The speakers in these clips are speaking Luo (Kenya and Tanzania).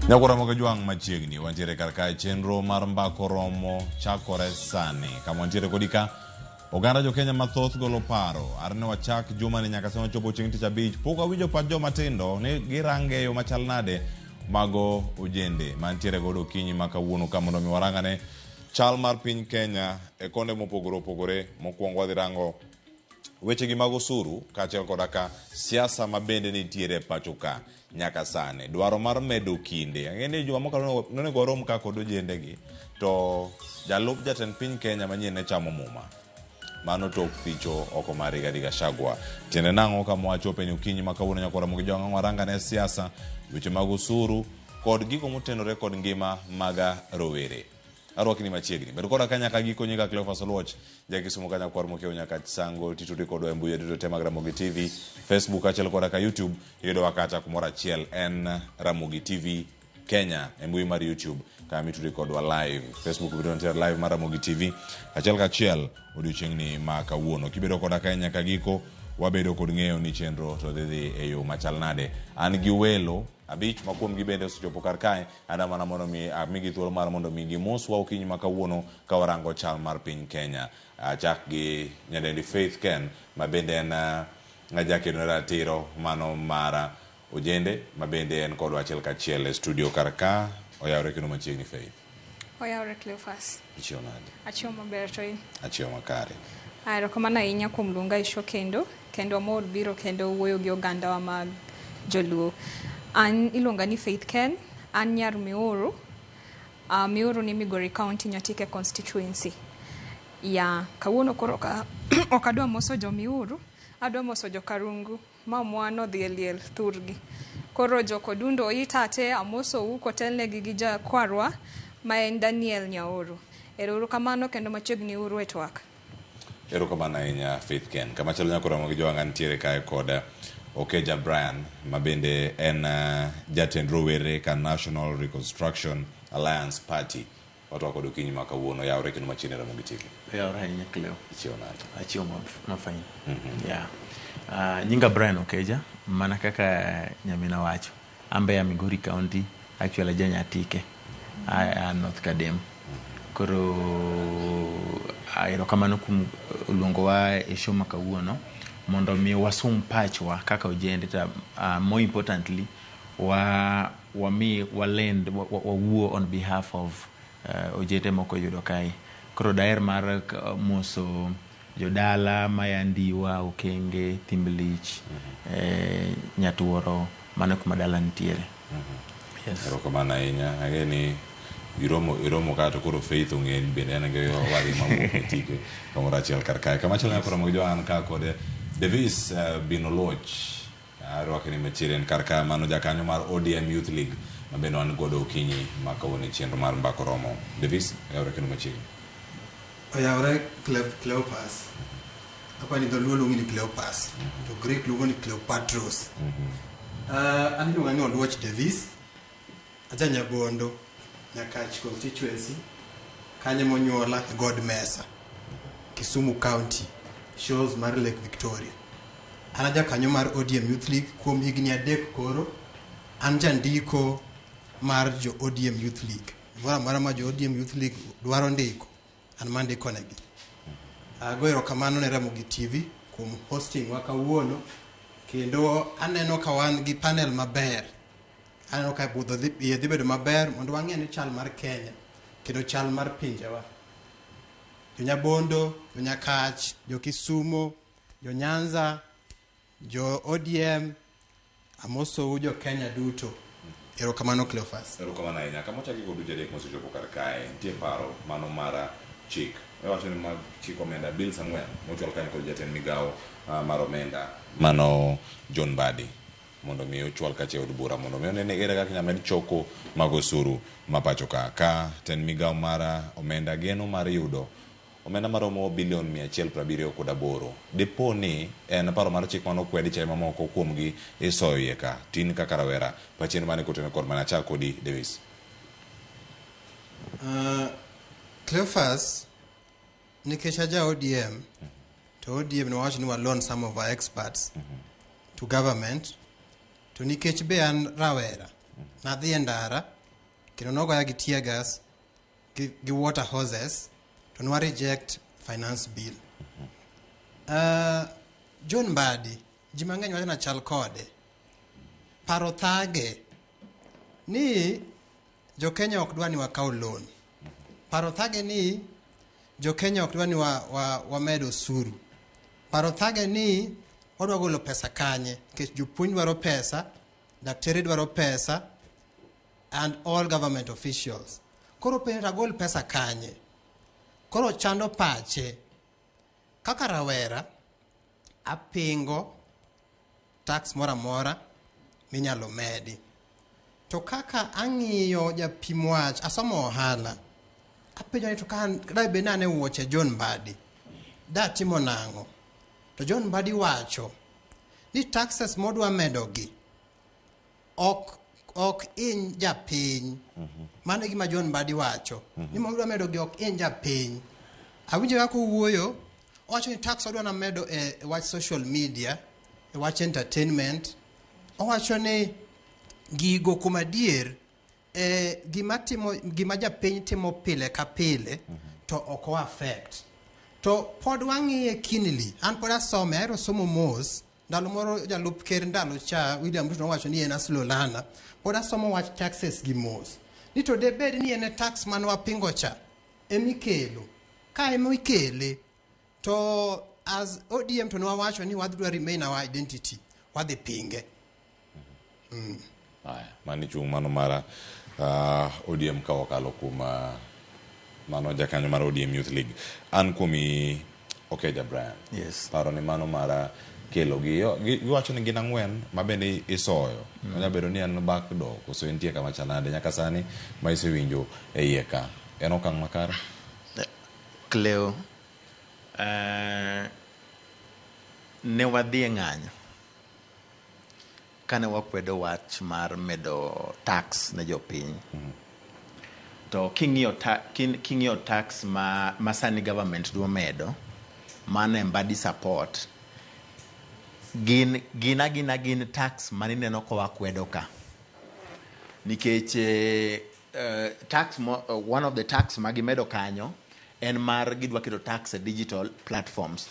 Nyakora moga juang machiegni wantiere karka chenro mar mbako romo chakore sani kama wantiere kodika oganda jo Kenya mathoth golo paro arne wachak juma ni nyaka sema chopo chieng' tich abich pok awinjo pat joma tindo ni girange yo machal nade mago ojende mantiere godo kinyi makawuono ka mondo mi warangane chal mar piny Kenya e konde mopogore opogore. Mokwongo wadhi rango weche gi mag osuru kaachiel koda ka siasa mabende nitiere pacho ka nyaka sane dwaro mar medo kinde ang'eni juma mokalo nonego warom ka kod ojende gi to jalup jatend piny Kenya manyien ne chamo muma mano tok picho oko mar Rigathi Gachagua tiende nang'o kama wachopo e okinyi makawuono nyakora mogi jong'ang waranga ne siasa weche mag osuru kod gigo motenore kod ngima maga rowere arwakni machiegni bedo koda kanya ka giko nyika Cleophas Oluoch jakisumo kanya kwar mokeo nyaka sango titudi kodwa embuye duto tema Ramogi TV Facebook achiel koda ka YouTube yudo wakata kumora achiel en Ramogi TV Kenya embuye mar YouTube kama itudi kodwa live Facebook video ntiere live mar Ramogi TV achiel ka achiel odiochiengni ma kawuono kibedo koda kanya ka giko wabedo kod ng'eyo ni chenro to dhi e yo machal nade an gi welo abich makuom gi bende osechopo kar kae ana mana mondo mi amigi thuolo mar mondo mi gimos wa okinyi makawuono ka warango chal mar piny Kenya chak gi nyadendi Faith Ken ma bende en jakedo ratiro mano mara ojende ma bende en kodwa achiel ka achiel e studio kar ka oyawre kendo machiegni Faith oyawre Cleophas ichio nade achio maber to in achio makare ayro kamana inya kuom lunga isho kendo mor biro kendo wuoyo gi oganda wa mag Joluo. An ilonga ni Faith Ken, an nyar Miuru. Miuru ni Migori County, Nyatike constituency. Ya kawuono koro ka okadwa moso jo Miuru, adwa moso jo Karungu, mamwano dhi liel thurgi. Koro jo Kodundo itate amoso uko telne gigija kwarwa ma en Daniel Nyauru. Ero kamano kendo machiegni uru etwak. Ero kamano ahinya Faith Ken. Kama chalo nyakora mogi joanga ntiere kae koda Okeja Brian mabende en jatend rowere ka National Reconstruction Alliance Party watu wako dokinyi makawuono yawre kendo machine Ramogi TV yawre ahinya Cleo ichio nade achio mafain nyinga Brian Okeja mana kaka nyamina wacho ambe ya Migori County actually Nyatike North Kadem koro ayro kamano kum luongo wa e show makawuono mondo mi wasum pachwa kaka ojende ta more importantly walend wuo on behalf of ojende moko yudo kai koro daer mar moso jodala mayandiwa Okenge Thimblich Nyatuoro mano kuma dala ntiere yes ero kamano ahinya ageni iromo kato koro Faith ong'eni bende en ge wari mawuok tike kamora achiel kar kae kama chalo nyakora mogi joan ka kod Davis bin Oluoch arwakni machiegni kar kae mano jakanyo mar ODM Youth League ma bende wan godo okinyi makawuono chenro mar mbako romo Davis yawre kendo machiegni oyawre Cleopas apa ni dholuo luongi ni Cleopas to Greek luongo ni Cleopatros an iluonga ni Oluoch Davis aja Nyabondo Nyakach constituency kanye monyuola God Mesa Kisumu County shows mar Lake Victoria ana jakanyo mar ODM Youth League kuom higni 3 koro an jandiko mar jo ODM Youth League mara ma jo ODM Youth League dwaro ndiko an mandiko negi agoero kamano ne Ramogi TV kuom hosting wa kawuono kendo aneno ka wan gi panel maber aneno ka budho dhi bedo maber mondo wang'e ni chal mar Kenya kendo chal mar pinjewa jo Nyabondo jo Nyakach jo Kisumo jo Nyanza jo ODM amoso jo Kenya duto ero kamano Cleophas ero kamano ahinya kama chaki godu jadek mosechopo kar kae nitie paro mano mara chik wacho ni mag chik omenda bill Samuel mochwal kanyo kod jatend migawo mar omenda mano John Badi mondo mi ochwal kache od bura mondo mi onene ere kaka nyamed choko mag osuru mapacho ka ten migawo mara omenda geno mar yudo omenda maromo bilion 178 depo ni en paro mar chik mano kwedi chai mamoko kuomgi isoye ka tin kaka rawera pachien mane kotene kod mana chako kodi Davis Cleophas nikech aja ODM to ODM no wacho ni walon some of our experts to government to nikech be an rawera nadhi ndara kendo nogoya gi tear gas gi water hoses to nwa reject finance bill. John Mbadi, ji mang'eny wacho na chal kode. Paro thage ni jo Kenya ok dwa ni wakaw loan. Paro thage ni jo Kenya ok dwa ni wamedo osuru. Paro thage ni wadwa golo pesa kanye, nikech jopuonj dwaro pesa, daktari dwaro pesa, and all government officials. Koro penjo gol pesa kanye. Koro chando pache. Kaka rawera, apingo tax mora mora minyalo medi. To kaka ang'iyo japim wach, asomo ohala, apenjo ni to kan dai be nane wuoche John Mbadi, da timo nang'o. To John Mbadi wacho ni taxes modwa medogi ok in japiny. Mano e gima John Mbadi wacho. Ni modwa medogi ok in japiny. Awinjo kaka owuoyo, owacho ni tax odwa na medo e wach social media, e wach entertainment. Owacho ni gigo kuma dier gima japiny timo pile ka pile to ok o affect. To pod wang'iye kinili, an pod asome, ahero somo mos. Ndalo moro jalup ker ndalo cha William Ruto nowacho ni en aslolana, pod asomo wach taxes gi mos. Ni to debed ni en tax man wapingo cha emikelo. Ka emikele to as ODM to nwawacho ni wadwa remain our identity, wadhi pinge. Haya, mani chung mano mara ODM ka wakalo kuma mano jakanyo mar ODM Youth League. An kumi Okeja Brian. Yes. Paro ni mano mara kelo giwacho ni gin ang'wen mabende isoyo. Onya bedo ni en backdoor koso entie kama chanade nyaka sani ma isewinjo e iye ka. En okang' makare. Cleo, ne wadhi e ng'anyo kane wakwedo wach mar medo tax ne jopiny. To king'iyo tax ma sani government dwa medo, mano Mbadi support, gin tax manineno ko wakwedo ka. Nikech one of the tax magimedo kanyo en mar gidwa keto tax e digital platforms.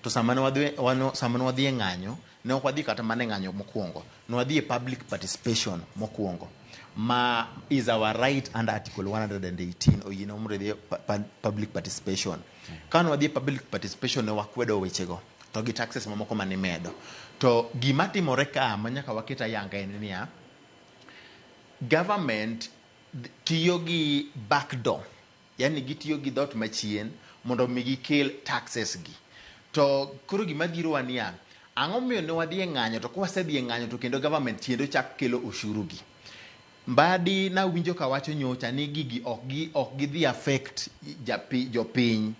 To sama wadhi e ng'anyo, ne ok wadhi kata mana e ng'anyo mokwongo, ne wadhi e public participation mokwongo, ma is our right under article 118 oyino mredhi public participation. Kane wadhi e public participation ne wakwedo wechego to gi taxes mamoko mane medo. To gima timore ka manyaka waketa yanga en niya, government tiyo gi backdoor, yani gitiyo gi dhot machien mondo mi gikel taxes gi. To koro gima dhirowa niya, ang'o miyo ne wadhi e ng'anyo, to kwasedhi e ng'anyo to kendo government tiendo chak kelo ushuru gi. Mbadi na winjo ka wacho nyocha ni gigi ok gidhi affect jopiny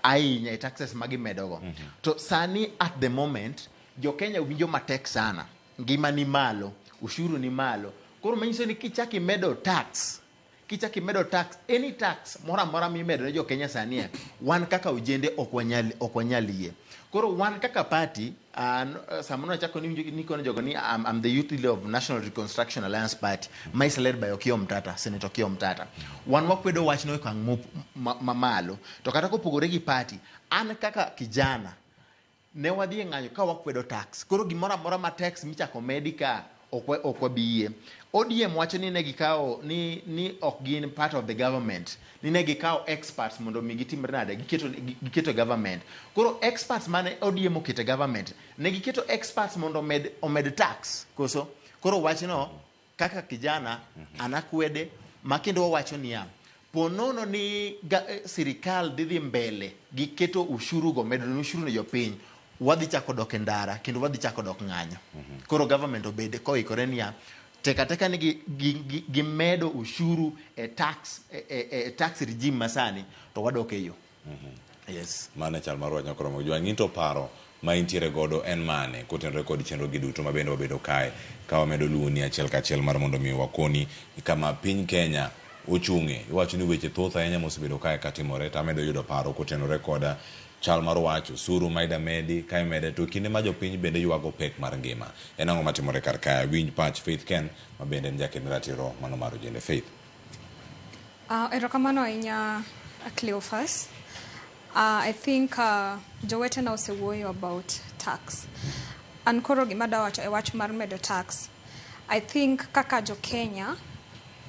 ahinya e taxes magimedogo. To sani at the moment jo Kenya winjo matek sana, ngima ni malo, ushuru ni malo. Koro manyiso ni kichaki medo tax, any tax mora mimedo ne jo Kenya sani, wan kaka ujende ok wanyal yie. Koro wan kaka party, samono chako ni kono jogo ni I'm the youth leader of National Reconstruction Alliance Party, ma is led by Senator Okiya Omtata. Wan wakwedo wach no kang' mamalo, to kata kopogore gi party, an kaka kijana ne wadhi e ng'anyo ka wakwedo tax. Koro gimora mora ma tax michako medi ka ok wabiye. ODM wacho ni ne gikawo ni ok gin part of the government, ni ne gikawo experts mondo mi gitimre nade, giketo government. Koro experts mane ODM oketo government, ne giketo experts mondo omed tax koso. Koro wachno kaka kijana anakwede, makendo wacho niya, ponono ni sirikal dhi mbele giketo ushuru go, medo ushuru ne jopiny, wadhi chako dok e ndara kendo wadhi chako dok ng'anyo. Koro government obede koikore niya, teka ni gimedo ushuru e tax regime masani, to wadok e yo. Yes. Mane chal marwa nyakoromo jwa ng'into paro ma intiere godo en mane kotenre kod chenro gi duto mabende wabedo kae ka wamedo luoni achiel kachiel mar mondo mi wakoni kama piny Kenya ochung'e. Iwacho ni weche thoth ahinya mosebedo kae katimore, tamedo yudo paro kotenore koda chal mar wacho suru maida medi kai mede to kinde ma jopiny bende yuago pek mar ngima. En ang'o matimore kar kae? Winj pach Faith Ken mabende en jakend ratiro mano mar ojende Faith. Erokamano ahinya Cleophas. I think jowetena osewuoyo about tax. An koro gima dawacho e wach mar medo tax. I think kaka jo Kenya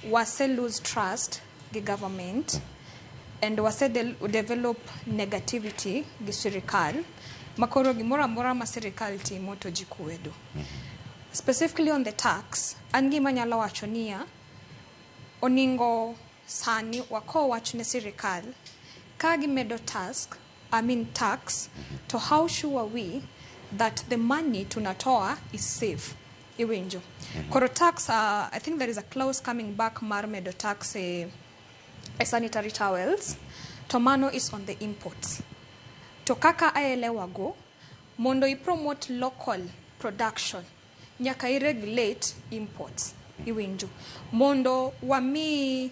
wase lose trust gi government and wase develop negativity gi sirikal. Makoro gimora mora ma sirikal timo to ji kwedo. Specifically on the tax, an gima nyalo wacho niya oningo sani wako wach ne sirikal ka gimedo tax, to how sure are we that the money tunatoa is safe? Iwinjo. Koro tax, I think there is a clause coming back mar medo tax a sanitary towels. To mano is on the imports. To kaka aelewago, mondo I promote local production, nyaka I regulate imports. Iwinjo. Mondo wami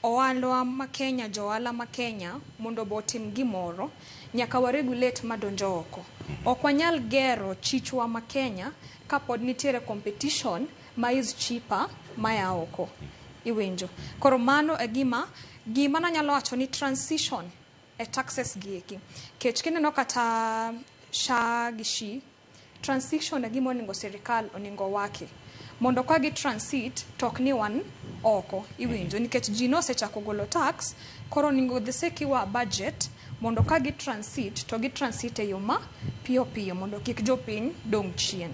oalo ma Kenya, joala ma Kenya, mondo botim gimoro, nyaka wa regulate madonjo oko. Okwanyal gero chichwa ma Kenya, kapod nitiere competition ma is cheaper maya oko. Iwinjo. Koro mano e gima na nyalo wacho ni transition e taxes gieki. Kech kineno kata sha gishi, transition e gima oningo serikal oningo wake. Mondo kwa gi transit tok ni wan oko. Iwinjo. Nikech jino osechako golo tax, koro oningo dheseki wa budget, mondo ka gi transit, to gi transit e yoma piyo piyo, mondo kik jopiny dong chien.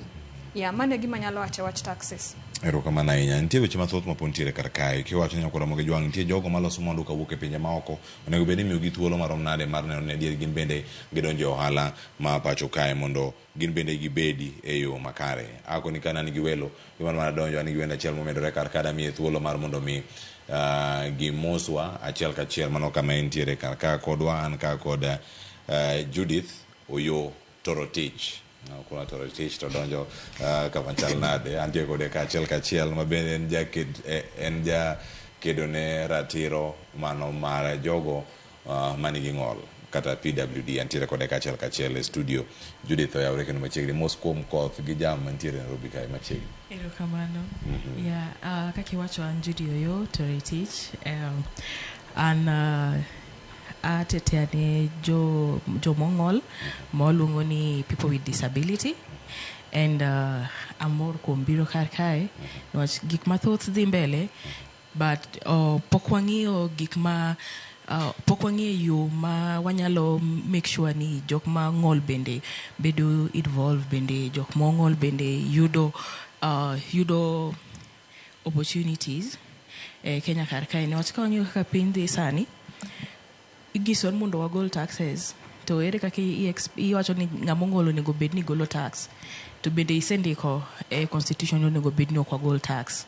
Ya, mane gima nyalo wache wach taxes. Erokamano ahinya. Nitie weche mathoth mapod ntiere kar kae. Kiwacho ni nyako Ramogi jwang' nitie jogo maloso mwandu kawuok e pinje maoko. Onego bed ni imiyogi thuolo marom nade mar neno ni adier gin bende gidonjo e ohala ma pacho kae mondo gin bende gibedi e yo makare. Ako ni kana nigi welo, gimana mana donjo nigi wendo achiel momedore kar kada miye thuolo mar mondo mi gimoswa achiel kachiel mano kama entiere kar ka kodwa an ka kod Judith Oyo Torotich. Kuna Torotich to donjo kama chal nade antie kode ka achiel ma bende en ja kedo ne ratiro mano mar jogo manigi ng'ol kata PWD antiere kode ka achiel e studio. Judith oyawre kendo machiegni Moscow koth gi jam mantiere Nairobi kae machiegni. Erokamano. Yeah, kaki wacho an Judy Oyo Torotich, an ateteane jo mong'ol maluongo ni people with disability, and amor kuom biro kar kae niwach gik mathoth dhi mbele, but pok wang'iyo gik ma pok wang'iyo yo ma wanyalo make sure ni jok ma ng'ol bende bedo involved, bende jok mong'ol bende yudo opportunities Kenya kar kae niwach ka wang'iyo kaka piny dhi sani igison mondo wagol taxes, to ere kaka iwacho ni ng'ama ong'ol onego bed ni golo tax, to bende isendiko e constitution onego bed ni ok wagol tax.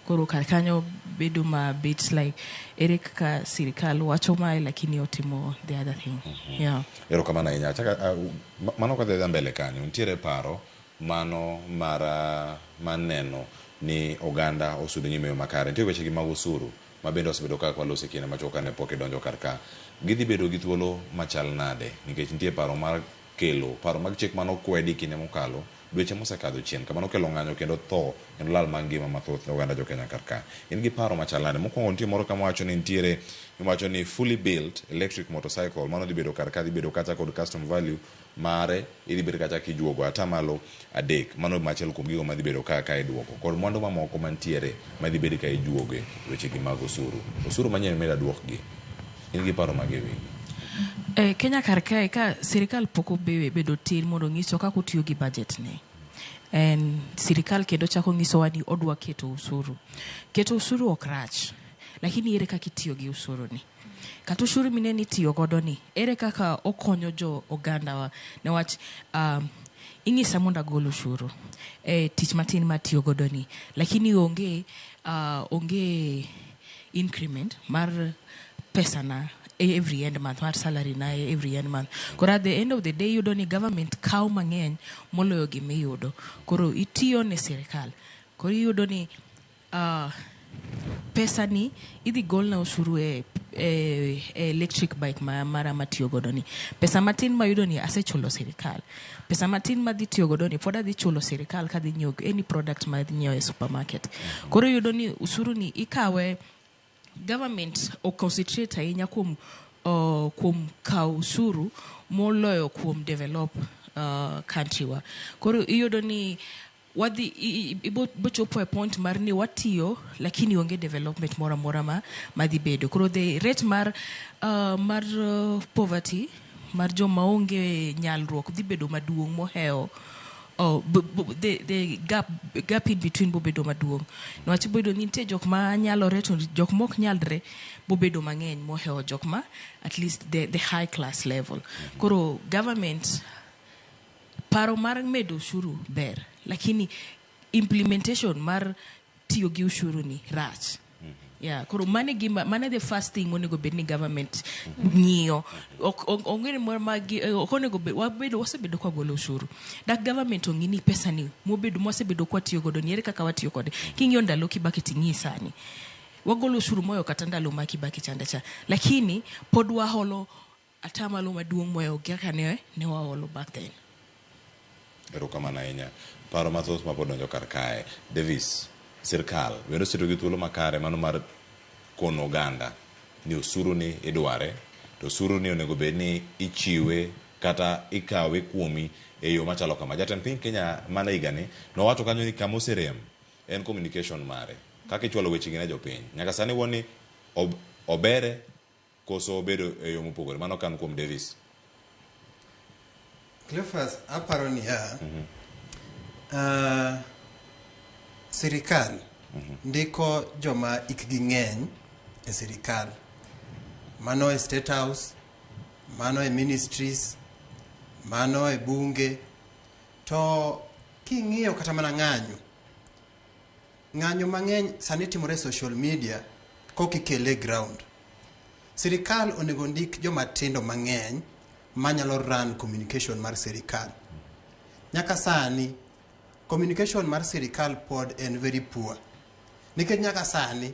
Koro kar kanyo bedo ma bit like ere kaka sirikal wacho mae lakini otimo the other thing. Yeah. Erokamano ahinya. Mano ka dhi mbele kanyo nitiere paro mano mar maneno ni oganda osudo nyime yo makare. Nitie weche gi mag osuru ma bende osebedo kaka walose kinde machoka ne pok idonjo kar ka. Gidhi bedo gi thuolo machal nade nikech nitie paro mar kelo paro mag chik mano kwedi kinde mokalo dweche mosekadho chien kamano kelo ng'anyo kendo tho kendo lal mag ngima mathoth ne oganda jo Kenya kar ka. In gi paro machal nade? Mokwongo nitie moro kama wacho ni nitiere iwacho ni fully built electric motorcycle mano dhi bedo kar ka, dhi bedo kacha kod custom value mare idhi bedo kacha kijuogo atamalo 3. Mano machiel kuom gigo madhi bedo ka iduoko kod mwandu mamoko mantiere madhi bedo ka ijuoge weche gi mag osuru manyien meda duokgi. In gi paro magewi? Kenya kar kae ka sirikal poko bedo tin mondo ng'iso kaka otiyo gi budget ne. And sirikal kendo chako ng'isowa ni odwa keto usuru. Keto usuru ok rach, lakini ere kaka itiyo gi usuru ni. Kata usuru mine ni tiyo godo ni, ere kaka okonyo jo oganda wa. Newach ing'isa mondo agol ushuru tich matin ma tiyo godo ni, lakini onge increment mar pesa na every end month, mar salary na every end month. Koro at the end of the day yudo ni government kaw mang'eny moloyo gimiyudo. Koro itiyo ne sirikal. Koro yudo ni pesa ni idhi gol na ushuru electric bike mara matiyo godo ni. Pesa matin ma yudo ni asechulo sirikal. Pesa matin ma dhi tiyo godo ni poda dhi chulo sirikal ka dhi nyiewo any product ma dhi nyiewo e supermarket. Koro yudo ni ushuru ni ikawe government o concentrate ahinya kuom kawo usuru moloyo kuom develop country wa. Koro iyudo ni wadhi bochopo e point mar ni watiyo lakini onge development mora mora madhi bedo. Koro the rate mar poverty mar joma onge nyalruok dhi bedo maduong' moheo the gap in between bobedo maduong'. Nwach bobedo ni nitie jok ma nyalore to jok mok nyalre bobedo mang'eny moheo jok ma at least the high class level. Koro government paro mar medo ushuru ber, lakini implementation mar tiyo gi ushuru ni rach. Yeah, koro mane the first thing monego bed ni government ng'iyo. Ong'ere moro okonego wasebedo kwa golo ushuru. Dak government ong'ini pesa ni mosebedo kwa tiyo godo ni ere kaka watiyo kode. King'iyo ndalo Kibaki ting'i sani. Wagolo ushuru moyo kata ndalo ma Kibaki chandacha. Lakini pod waholo atamalo maduong' moyo kaka ne waholo back then. Erokamano ahinya. Paro mathoth ma pod donjo kar kae. Davis, sirkal bende oseto gi thuolo makare mano mar kono oganda ni osuru ni idware, to osuru ni onego bed ni ichiwe kata ikawe kuomi e yo machalo kama. Jatend piny Kenya mana higani nowacho kanyo ni kama oserem en communication mare, kaka ichwalo weche gi ne jopiny. Nyaka sani woni obere koso obedo e yo mopogore. Mano kan kuom Davis. Cleophas, aparo ni sirikal ndiko joma ikgi ng'eny e sirikal. Mano e State House, mano e ministries, mano e bunge. To king'iyo kata mana ng'anyo mang'eny sani timore social media kokikele ground. Sirikal onego ndik joma tindo mang'eny manyalo run communication mar sirikal. Nyaka sani communication mar sirikal pod en very poor. Nikech nyaka sani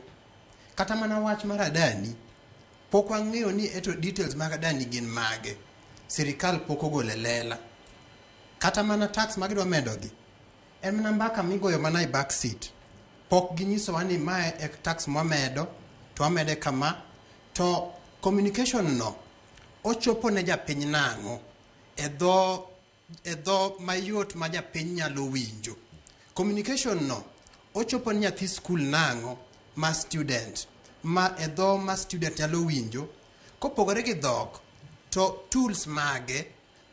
kata mana wach mar Adani pok wang'eyo ni eto details mag Adani gin mage. Sirikal pok ogole lela. Kata mana tax magidwa medogi en mana mbaka migoyo mana e back seat. Pok ginyiso wani mae e tax mwamedo to amede kama. To communication no ochopo ne japiny nang'o e dho mayot ma japiny nyalo winjo. Communication no ochopo ne nyathi school nang'o ma student ma e dho ma student nyalo winjo. Kopogore gi dhok to tools mage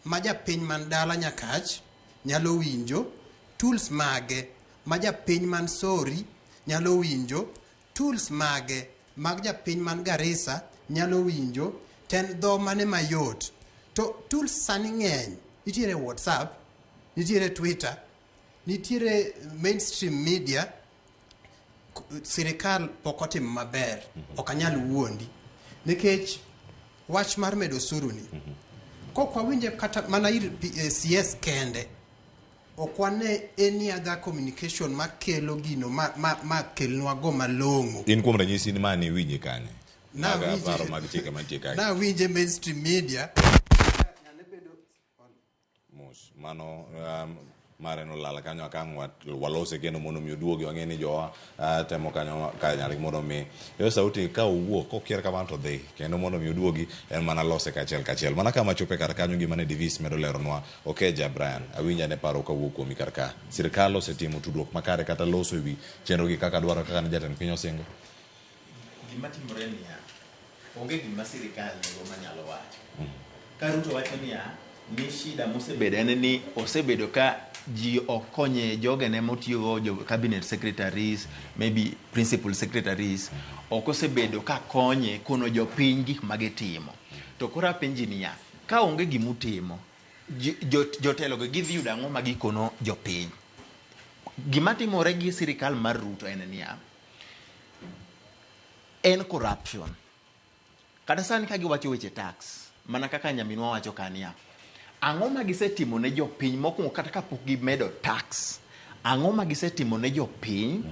ma japiny man dala Nyakach nyalo winjo. Tools mage ma japiny man Sori nyalo winjo. Tools mage mag japiny man Garissa nyalo winjo. Ten dho mane mayot. To tools sani ng'eny. Nitiere WhatsApp, nitiere Twitter, nitiere mainstream media. Sirikal pok otimo maber. Ok anyal wuondi. Nikech wach mar medo osuru ni. Kok wawinje kata mana ir CS kende. Ok wane any other communication makelo gino ma kelnwa go malong'o. In kuom ranyisi ni mani winje kanye. Na winje mainstream media. Mano mare no lala kanyo akang walose kendo mondo mi oduogi wang'eni jowa temo kanyo kanyal mondo mi yo sauti ka owuok kokier kama to dhi kendo mondo mi oduogi en mana lose kachiel mana kama chope kar kanyo gima ne Davis medo leronwa. Okeja Brian awinja ne paro kawuok kuomi kar ka sirkal osetimo tudruok makare kata loso ewi chenro gi kaka dwaro kaka ne jatend piny osingo. Gima timore niya onge gima sirkal nego manyalo wacho. Ka Ruto wacho niya ni shida mosebedo en ni osebedo ka ji okonye jogene motiyogo jo cabinet secretaries, maybe principal secretaries, okosebedo ka konye kono jopiny gik magitimo. To kora penji niya ka onge gimutimo jotelo go gidhi yudo ang'o magikono jopiny. Gima timore gi sirikal mar Ruto en niya en corruption. Kata sani ka giwacho weche tax mana kaka nyaminwa wacho kania ang'o magisetimo ne jopiny mokwongo kata kapok gimedo tax. Ang'o magisetimo ne jopiny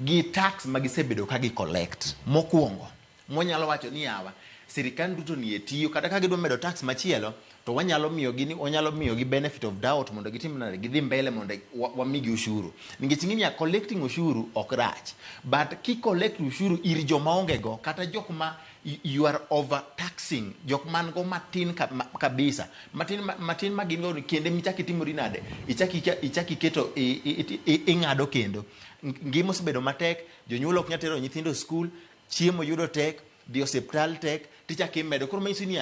gi tax magisebedo ka gi collect. Mokwongo monyalo wacho ni yawa sirikal duto ni etiyo kata ka gidwa medo tax machielo to to wanyalo miyo gi benefit of doubt mondo gitim gidhi mbele mondo wamigi ushuru. Nikech ing'eni collecting ushuru ok rach, but ki collect ushuru ir joma onge go kata jok ma you are overtaxing, jok man go matin kabisa, matin ma gin go kende michaki timori nade, ichaki keto ing'ado kendo. Ngimo sebedo matek, jonyuol ok nyalo tero nyithindo school, chiemo yudo tek, dhi osiptal tek, tichaki medo. Koro manyiso ni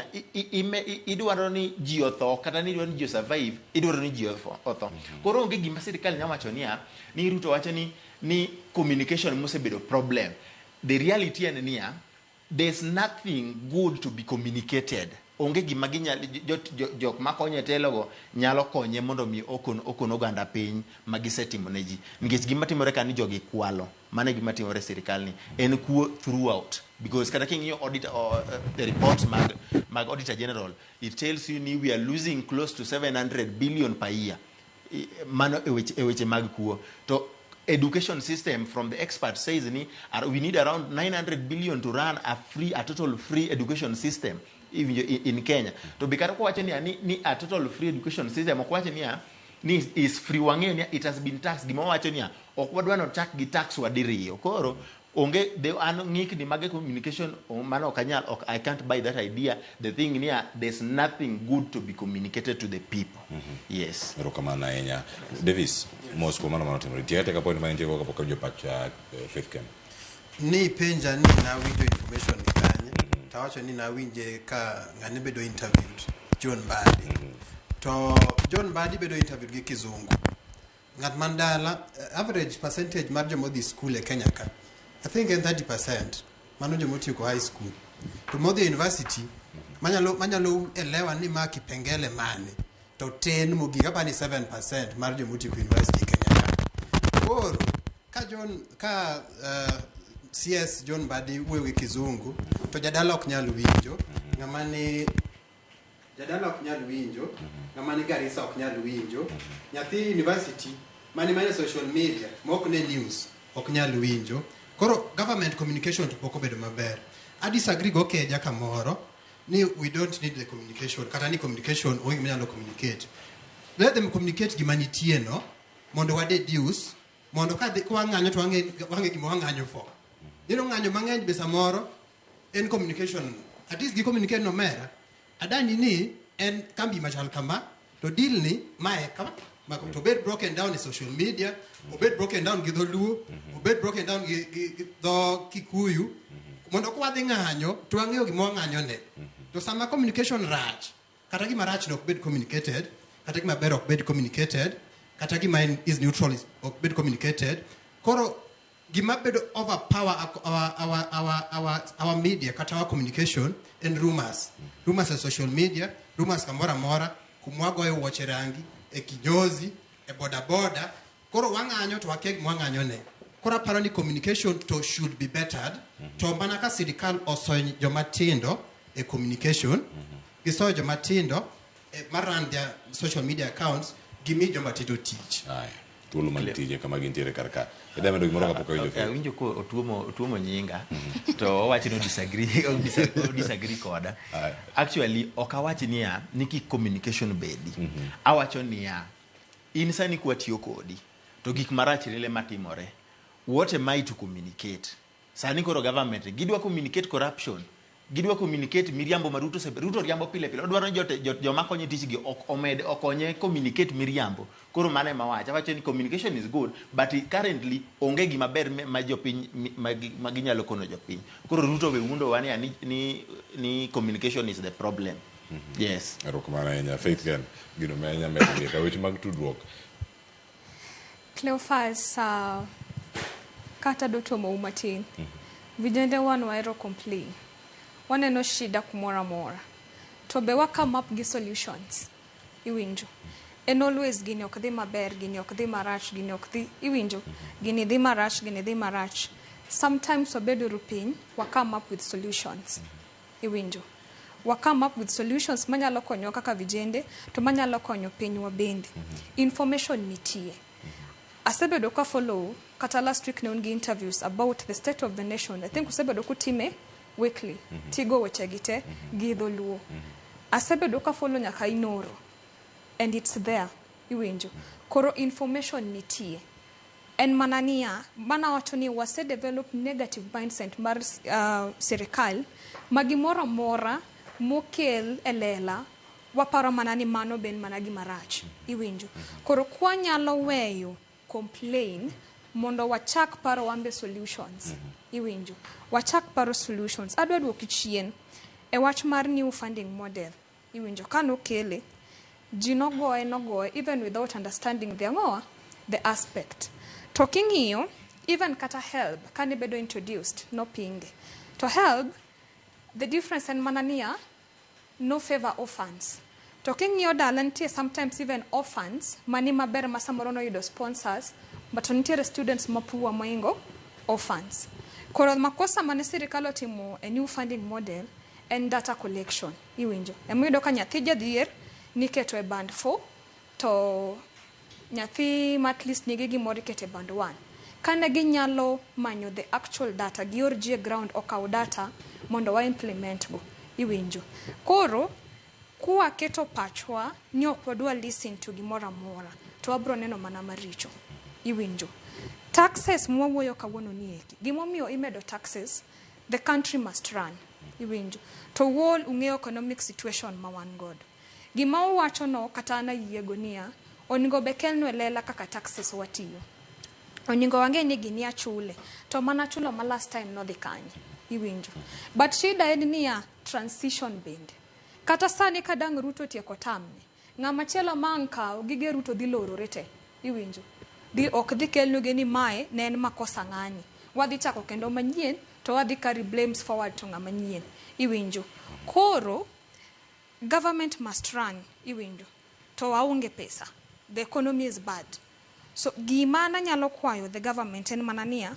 idwaro ni ji otho kata ni idwaro ni ji survive, idwaro ni ji otho. Koro onge gima sirikal nyalo wacho ni Ruto wacho ni communication mosebedo problem. The reality en niya, there's nothing good to be communicated. Onge gima jok makonye telogo nyalo konye mondo mi okon oganda piny magisetimo ne ji. Nikech gima timore ka ni jogi kwalo, mane gima timore sirikal ni en kuo throughout. Because kada king'iyo the reports mag Auditor General, it tells you we are losing close to 700 billion per year. Mano eweche mag kuo. To education system from the expert says we need around 900 billion to run a total free education system in Kenya. To bikara kwa wache ni a total free education system kwa wache ni is free wange it has been taxed. Gima wache ni okwadwa no chak gi tax wadiriyo. Koro onge de ngik ni mage communication mano kanyal I can't buy that idea. The thing there's nothing good to be communicated to the people. Yes. Rokamana enya Davis Moscow mano timori tiete ka point manje ko kapoka jopacha Faith Ken ni penja ni na winjo information kanye tawacho ni na winje ka ngane bedo interviewed John Mbadi to John Mbadi bedo interviewed gi kizungu ngat mandala average percentage mar jomodhi school e Kenya ka I think 30% mano jomoti ko high school to modhi university manyalo elewa ni ma kipengele mane to 10 mugi kapa ni 7% mar jomoti ko university Kenya ka koro ka CS John Mbadi wewe kizungu to jadala ok nyalo winjo ngamani jadala ok nyalo winjo ngamani Garissa ok nyalo winjo nyathi university mani social media mok ne news ok nyalo winjo. Koro government communication to poko bedo maber. I disagree go keja kamoro ni we don't need the communication kata ni communication onge manyalo communicate. Let them communicate gimanitie no mondo wade deduce mondo ka ng'anyo to wange gimo ng'anyo fo. Nino ng'anyo mang'eny be samoro en communication at least gi communicate no mera adani ni en kambi machal kama to deal ni mae kama to bed broken down in social media, bed broken down gi dholuo, bed broken down gi dho Kikuyu, mondo kwa dhi ng'anyo to ang'eyo gimo ng'anyo ne. To sama communication rach, kata gima rach no ok bed communicated, kata gima ber ok bed communicated, kata gima is neutral ok bed communicated. Koro gima bedo overpower our media kata our communication and rumors on social media, rumors kamora mora kumwago e wuoche rangi e kinyozi e boda koro wang'anyo to wakeg mwang'anyo ne. Koro aparo ni communication to should be bettered to mana ka sirikal osoyo jomatindo e communication gisoyo jomatindo maran their social media accounts gimi jomatindo tich. Tuolo malitije kama gintiere karka edame do gimoro kapoko winjo winjo ko otuomo nyinga to owachi no disagree koda. Actually okawachi niya niki communication bedi awacho niya insani kwa tiyo kodi to gik marach lele matimore what am I to communicate sani koro government gidwa communicate corruption gidwa communicate miriambo maruto Ruto riambo pile odwaro joma konye tich gi okonye communicate miriambo. Koro mane mawacha wacho ni communication is good but currently onge gima ber ma jopiny maginyalo kono jopiny. Koro Ruto we wundo wani ni communication is the problem. Yes. Erokamano ahinya Faith Ken gino menya media ka weche mag tudruok. Cleophas kata doto mo umatin. Vijende wahero complain. Waneno shida kumora mora. To be wa come up gi solutions. Iwinjo. And always gini ok dhi maber, gini ok dhi marach, gini ok dhi iwinjo. Gini dhi marach. Sometimes wabedo rupiny wa come up with solutions. Iwinjo. Wa come up with solutions manyalo konyo kaka vijende to manyalo konyo piny wa bende. Information nitie. Asebedo ka follow kata last week ne ungi interviews about the state of the nation. I think usebedo kutime weekly tigo weche gite gi dholuo asebedo ka follow nyaka inoro, and it's there, iwinjo. Koro information nitie. En manania, mana wacho ni wase develop negative mindset mar serikal, magimora mora mokel elela, waparo manani mano ben managi marach, iwinjo. Koro kwa nyalo weyo complain, mondo wachak paro wambe solutions, iwinjo. Wachak paro solutions. Adwa duoki chien, e wach mar new funding model, iwinjo. Kano kele, ji nogoe, even without understanding the aspect. Talking here, even kata help, can be introduced, no ping. To help, the difference in manania, no favor orphans. Talking here, dalantie sometimes even orphans, mani maber masamorono yudo sponsors, but ontiere students mapuwa moingo orphans. Koro makosa mane sirikal otimo a new funding model and data collection, iwinjo. Emuyudo ka nyathi jadhier niketo e band 4 to nyathi at least nigi gimoro ikete band 1. Kane ginyalo manyo the actual data, gior ji ground okaw data mondo wa implement go, iwinjo. Koro kuwa keto pachwa ni ok wadwa listen to gimoro amora, to wabro neno mana maricho, iwinjo. Taxes mwawuoyo kawuono ni eki. Gimomiyo imedo taxes, the country must run, iwinjo. To wall ung'eyo economic situation ma wan godo. Gima uwacho no kata na yiego niya, oningo bekelno elela kaka taxes watiyo. Oningo wange ni ginia chule, to mana chulo ma last time no dhikanyi, iwinjo. But shida en niya transition bend. Kata sani kadang Ruto tieko tamne, ng'ama chielo manka gige Ruto dhi lorore te, iwinjo. Ok dhi kelnoge ni mae ne en makosa ng'ani. Wadhi chako kendo manyien, to wadhi carry blames forward to ng'ama nyien, iwinjo. Koro, government must run, iwinjo. To waonge pesa. The economy is bad. So, gimana nyalo kwayo the government en manania,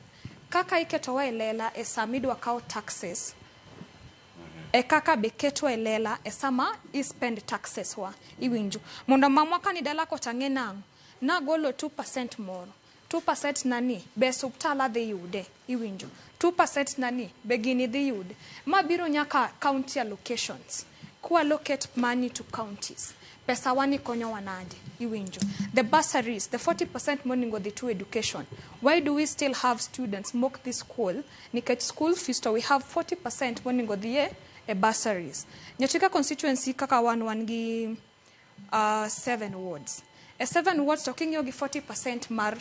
kaka iketowa elela e samidwa kao taxes, e kaka beketo elela e sama spend taxes wa, iwinjo. Mondo mamwaka ni dala kotange nango, na golo 2% moro. 2% nani, be subtala dhi yude, iwinjo. 2% nani, be gini dhi yude. Mabiro nyaka county allocations. Ku allocate money to counties. Pesa wani konyo wanade, iwinjo. The bursaries, the 40% moningo the to education. Why do we still have students mock this school? Nikech school fees, to we have 40% moningo the bursaries. Nyochika constituency kaka wangi 7 wards. A 7 wards talking yogi 40% mar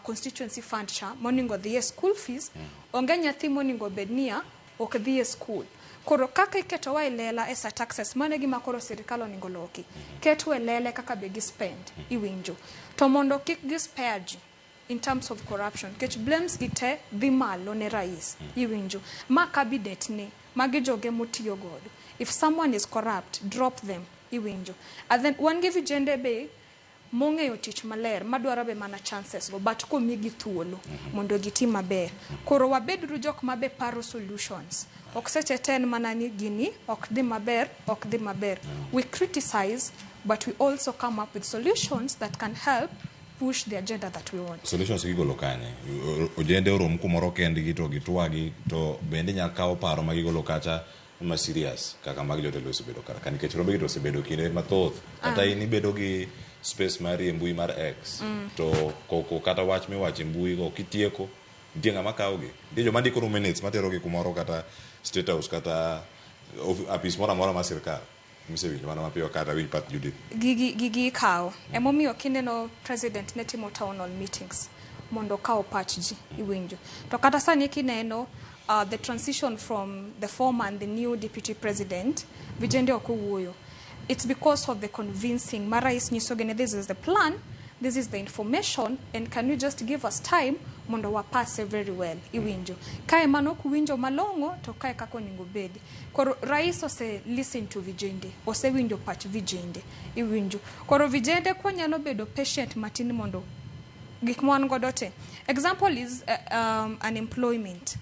constituency fund cha moningo the school fees. Onge nyathi moningo bednia ok the school. Koro kaka iketowa elela esa taxes mane gima koro sirikal oningo loki. Keto elele kaka begi spend, iwinjo. To mondo kik gi spare ji in terms of corruption. Kech blames gite dhi malo ne rais, iwinjo. Ma cabinet ni, magi joge mutiyo godo. If someone is corrupt, drop them, iwinjo. And then one give vijende be mong'eyo tich maler madwaro be mana chances go, but komigi thuolo mondo gitim maber. Koro wabedru jok mabe paro solutions. Ok seche ten manani gini ok dhi maber. We criticize, but we also come up with solutions that can help push the agenda that we want. Solutions gigolo kanye. Ojende orom kumoro kendgi to gitwagi to bende nyakawo paro magigolo kacha ma serious kaka mag jotelo osebedo kara. Kan nikech rombe gito osebedo kinde mathoth. Kata in ibedo gi space mari e mbui mar X. To koko kata wach miwacho e mbui go kitieko nitie ng'ama kawogi. Nitie joma ndiko minutes materogi kumoro kata State House kata apis moro amora mar sirkal. Misewinjo mana mapiyo kata winj pat Judith. Gigi kao. Emomiyo kinde no president ne timo town hall meetings mondo kao patch ji, iwinjo. To kata sani kineno the transition from the former and the new deputy president, vijende okuwuoyo. It's because of the convincing. Marais nyisogene, this is the plan, this is the information, and can you just give us time mondo wa pass very well, iwinjo. Kae mano kuwinjo malongo to kae kako ningo bedi. Koro rais ose listen to vijende, ose winjo patch vijende, iwinjo. Koro vijende kwa nyalo bedo patient matini mondo gikmwan godote. Example is unemployment.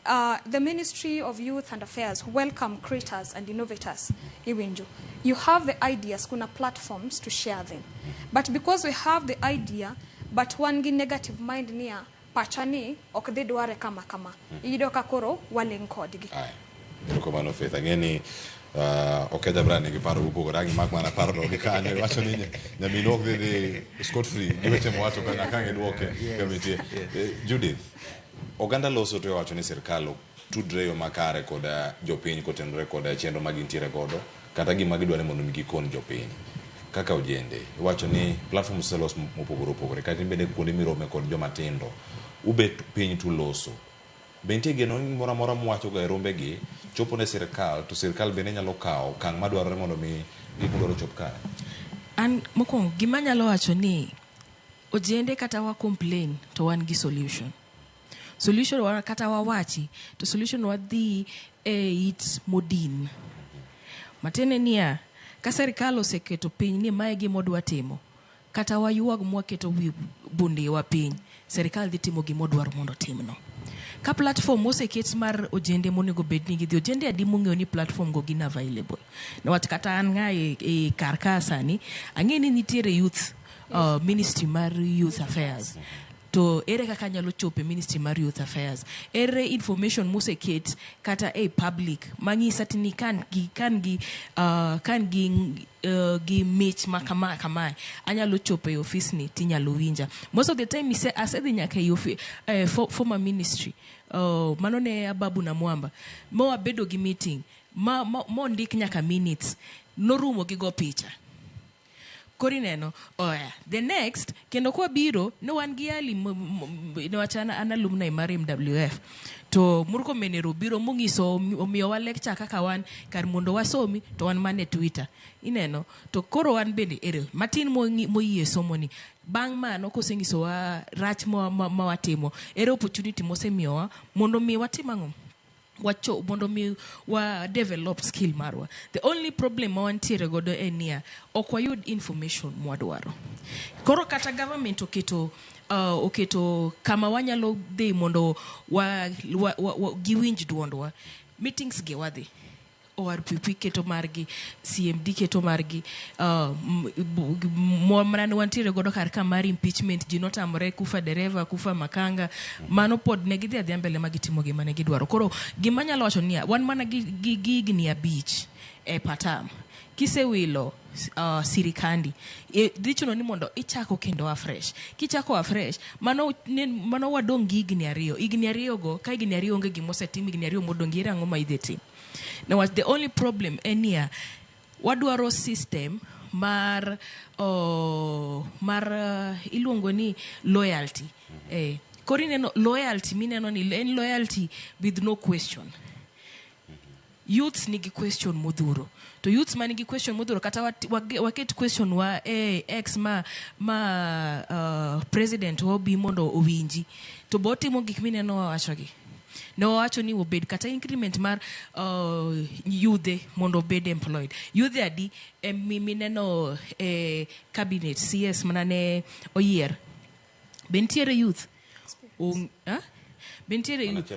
The Ministry of Youth and Affairs welcome creators and innovators, iwinjo. You have the ideas, kuna platforms to share them. But because we have the idea, but one gi negative mind niya, pachani, ok de dware kama. Ido kakoro, wale nkodigi. Erokamano Faith. Ang'eni Okeja Brand nigi paro mopogore angi mak mana paro no gi kanyo wacho ni nyamino ok dhi scot free giweche mowacho ka nyaka ng'e kamitie. Judith, oganda loso to wacho ni sirkal tudre yo makare kod jopiny kotenore kod chenro ma gintiere godo kata gima gidwaro mondo mi gikon jopiny. Kaka ojende wacho ni platform selos mopogore opogore kata bende kuonde mirome kod joma tindo ubet piny tu loso. Bentie geno moro amora mwacho ga rombe gi chopo ne sirkal to sirkal bende nyalo kawo kang' madwarore mondo mi gik modwaro chop kare. An mokwongo gima nyalo wacho ni ojende kata wa complain to wan gi solution wa kata wawachi to solution wa dhi it modin matene niya ka sirkal oseketo piny ni mae gimodwa timo kata wayuag mwaketo wi bunde wa piny sirkal dhi timo gimodwaro mondo timno. Ka platform oseket mar ojende monego bed ni gidhi ojende adi mong'eyo ni platform go gin available niwach kata an nga e karka sani ang'e ni nitiere youth ministry mar youth affairs to ere kaka nyalo chope ministry mar youth affairs ere information moseket kata public mang'isa tini kan gi mich makama anyalo chope office ni tinyalo winja. Most of the time asedhi nyaka former ministry mano ne Ababu na Mwamba mo wabedo gi meeting mo ndik nyaka minutes norumo gi go picha kori neno the next kendo kwa biro no wan gi ali no wachana an alumni mar MWF to murko menero biro mungiso omiyo wa lecture kaka wan kar mondo wasomi to wan mane Twitter ineno to koro wan bende ere matin moyie somo ni bang' mano kosengiso wa rach ma watimo ere opportunity mosemiyowa mondo mi watim ang'o wacho mondo mi wa develop skill marwa. The only problem ma wantiere godo en niya ok wayud information mwadwaro. Koro kata government oketo kama wanyalo dhi mondo giwinj duondwa meetings gi wadhi ORPP keto margi CMD keto margi mane wantiere godo kar ka mar impeachment ji notamre kufa dereva kufa makanga mano pod ne gidhi adhi mbele magitimo gima ne gidwaro. Koro gima nyalo wacho ni wan mana gi gigni abich patam kisewilo sirikandi dhichuno ni mondo ichako kendo afresh kichako afresh mano wadong igni ariyo go ka igni ariyo onge gimosetim igni ariyo modong ire ang'o ma idhi tim. Now the only problem enia wadwaro system mar iluongo ni loyalty kori neno loyalty mineno ni en loyalty with no question. Youths nigi question modhuro to youths manigi question modhuro kata waket question wa ex president obi mondo owinji to botimo gik mineno wawachogi no wacho ni obed kata increment mar youth mondo obed employed youth adi mineno cabinet CS manane oyier bentiere youth bentiere youth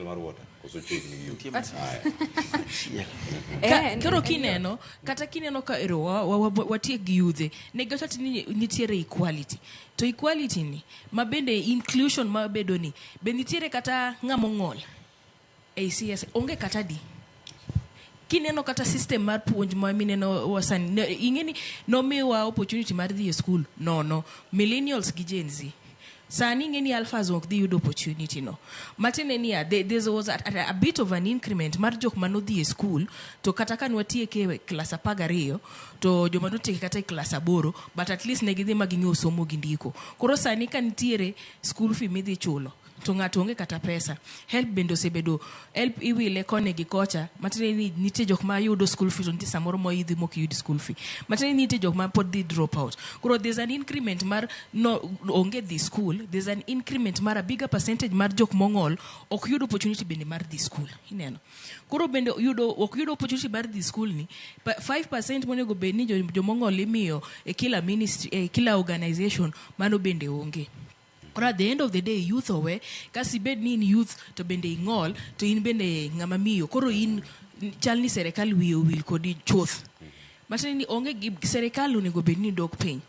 koro kineno kata kineno ka watie gi yudhe negotati ni nitiere equality to equality ni mabende inclusion mabedo ni be nitiere kata ng'among'ol ACS onge kata di kineno kata system mar puonj ma mineno wasani ingeni nomiwa opportunity mar dhi e school no millennials gi Gen Z sani ngeni alphas ok dhi yudo opportunity no matene niya there was a bit of an increment mar jok manodhi e school to kata kan watieke class 12 to joma notieke kata e class 8 but at least ne gidhi maging'eyo somo gi ndiko koro sani kan nitiere school fee midhi chulo to ng'ato onge kata pesa help bendo sebedo help iwile kone gi kocha matene ni nitie jok ma yudo school fee to nitie samoro mo idhi mok yud school fee matene ni nitie jok ma pod dhi drop out koro there's an increment mar no onge dhi school there's an increment mar a bigger percentage mar jok mong'ol ok yud opportunity bende mar dhi school ineno koro bende ok yudo opportunity mar dhi school ni 5% monego bed ni jomong'ol imiyo e kila ministry e kila organization mano bende onge. Kora at the end of the day youth owe kasi bed ni in youth to bende ing'ol to in bende ng'ama miyo koro in chalni serikal wiyo wil kodi chuth matani ni onge serikal onego bed ni dok piny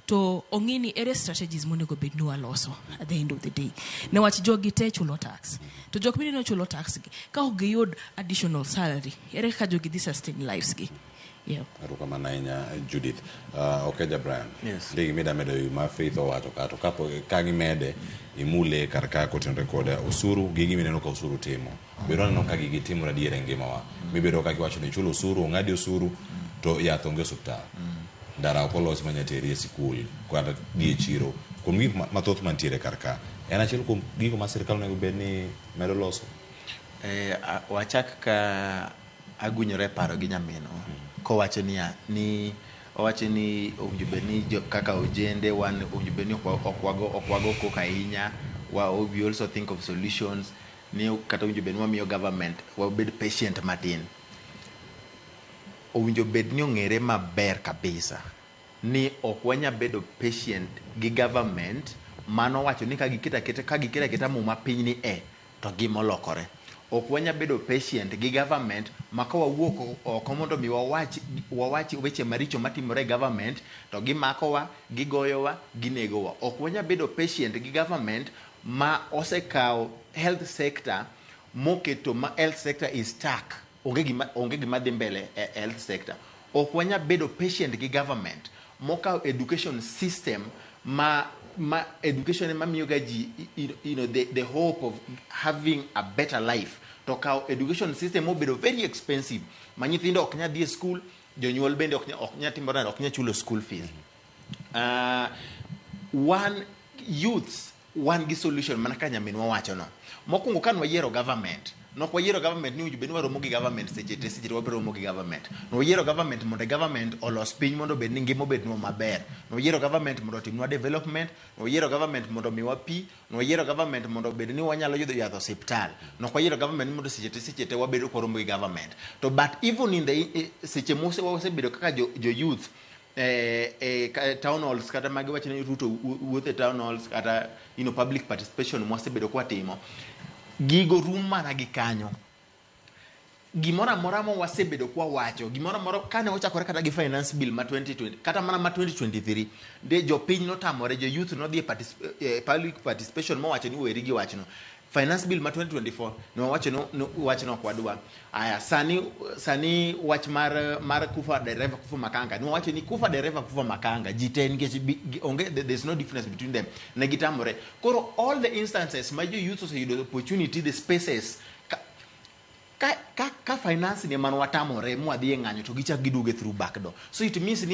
to ong'ini ere strategies monego bed ni waloso at the end of the day newach jogi te chulo tax to jok mineno chulo tax gi ka ok giyud additional salary ere kaka jogi dhi sustain lives gi. Yeah. Erokamano ahinya Judith. Okeja Brian. Yes. Ndigi mida medo ma Faith owacho ka to kapo ka gimede imule kar ka kotenre koda osuru gigi mineno ka osuru timo. Biro neno ka gigi timo radiere ngimawa. Mibedo ka kiwacho ni chulo osuru ngadi osuru to yath onge osuptal. Ndara okolos manyateri e sikul kata gi chiro. Kuom gik mathoth mantiere kar ka. En achiel kuom gigo ma sirkal onego bed ni medo loso. Wachak ka agunyore paro gi nyamino. Kowacho ni owacho ni owinjo bed ni kaka ojende wan owinjo bed ni okwago kok ahinya we also think of solutions ni kata owinjo bed ni wamiyo government wabed patient matin. Owinjo bed ni ong'ere maber kabisa ni ok wanya bedo patient gi government mano wacho ni ka giketa muma piny ni to gimolokore. Ok wanya bedo patient gi government maka wawuok oko mondo mi wawach weche maricho matimore government to gimakowa, gigoyowa, ginegowa. Ok wanya bedo patient gi government ma osekawo health sector moketo ma health sector is stuck. Onge gima dhi mbele health sector. Ok wanya bedo patient gi government mokawo education system ma education ma miyo gaji the hope of having a better life. To kawo education system obedo very expensive ma nyithindo ok nya dhi e school, jonyuol bende ok nya timore, ok nya chulo school fees. One youths one gi solution mana ka nyaminwa wacho no. Mokwongo kan wayiero government nok wayiero government ni ujube ni waromo gi government seche wabiro romo gi government. No wayiero government mondo government olos piny mondo bed ni ngima obed no maber. No wayiero government mondo timwa development. No wayiero government mondo miwa pi. No wayiero government mondo bed ni wanyalo yudo yath hospital. No wayiero government mondo seche te wabedo koromo gi government. To but even in the seche mose wasebedo kaka jo youth town halls kata magi wacho ni ruto wuothe town halls kata public participation mwasebedo kwa timo gigo rum mana gi kanyo. Gimora mora mo wasebedo kwa wacho gimora mora kane ochakore kata gi finance bill ma 2020 kata mana ma 2023 de jo piny notamore jo youth no dhi public participation mo wacho ni weri gi wachno. Finance bill ma 2024 no wacho no kwadwa. Aya sani wach mar kufa dereva kufa makanga no wacho ni kufa dereva kufa makanga jiten onge there's no difference between them negitamore. Koro all the instances my youth also the opportunity the spaces ka finance ne man watamore mwadhi e ng'anyo to gichak giduge through back door. So it means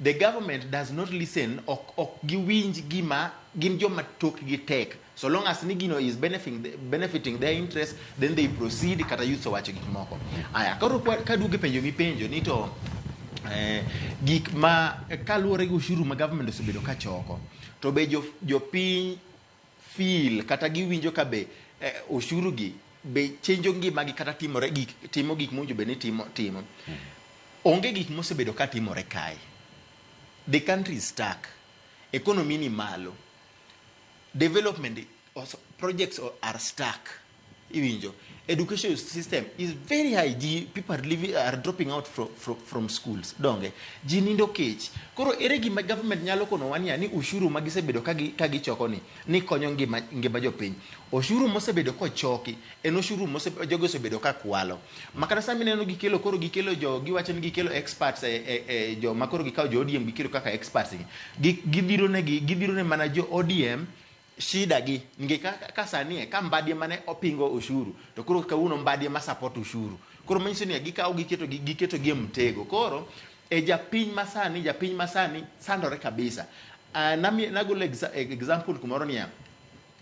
the government does not listen ok giwinj gima gin joma tok gi tek. So long as Nigino is benefiting their interest, then they proceed kata youth wacho gik moko. Aya, koro kaduge penjo mi penjo ni to gik ma kaluore gi ushuru ma government osebedo ka choko. To be jo piny feel kata giwinjo ka be ushuru gi be chenjo ngima gi kata timo gik monjo be ni timo. Onge gik mosebedo ka timore kae. The country is stuck. Economy ni malo. Development projects are stuck. Iwinjo. Education system is very high. People are dropping out from schools. Donge. Jinindo kech. Koro ere gima government nyalo kono wania ni ushuru magisebedo kagi choko ni konyo ngima jopiny. Ushuru mosebedo ko choki en ushuru jogo sebedo ka kwalo. Makana sami neno gikelo koro gikelo jo giwacho ni gikelo experts jo makoro gikaw jo ODM gikelo kaka experts. Gidhiro ne mana jo ODM shida gi nge ka sanie ka mbadie mane opingo ushuru to koro kawuono mbadie ma support ushuru koro manyiso ni gikaw giketo gi mtego. Koro japiny masani sandore kabisa. Nagolo example kumoro niya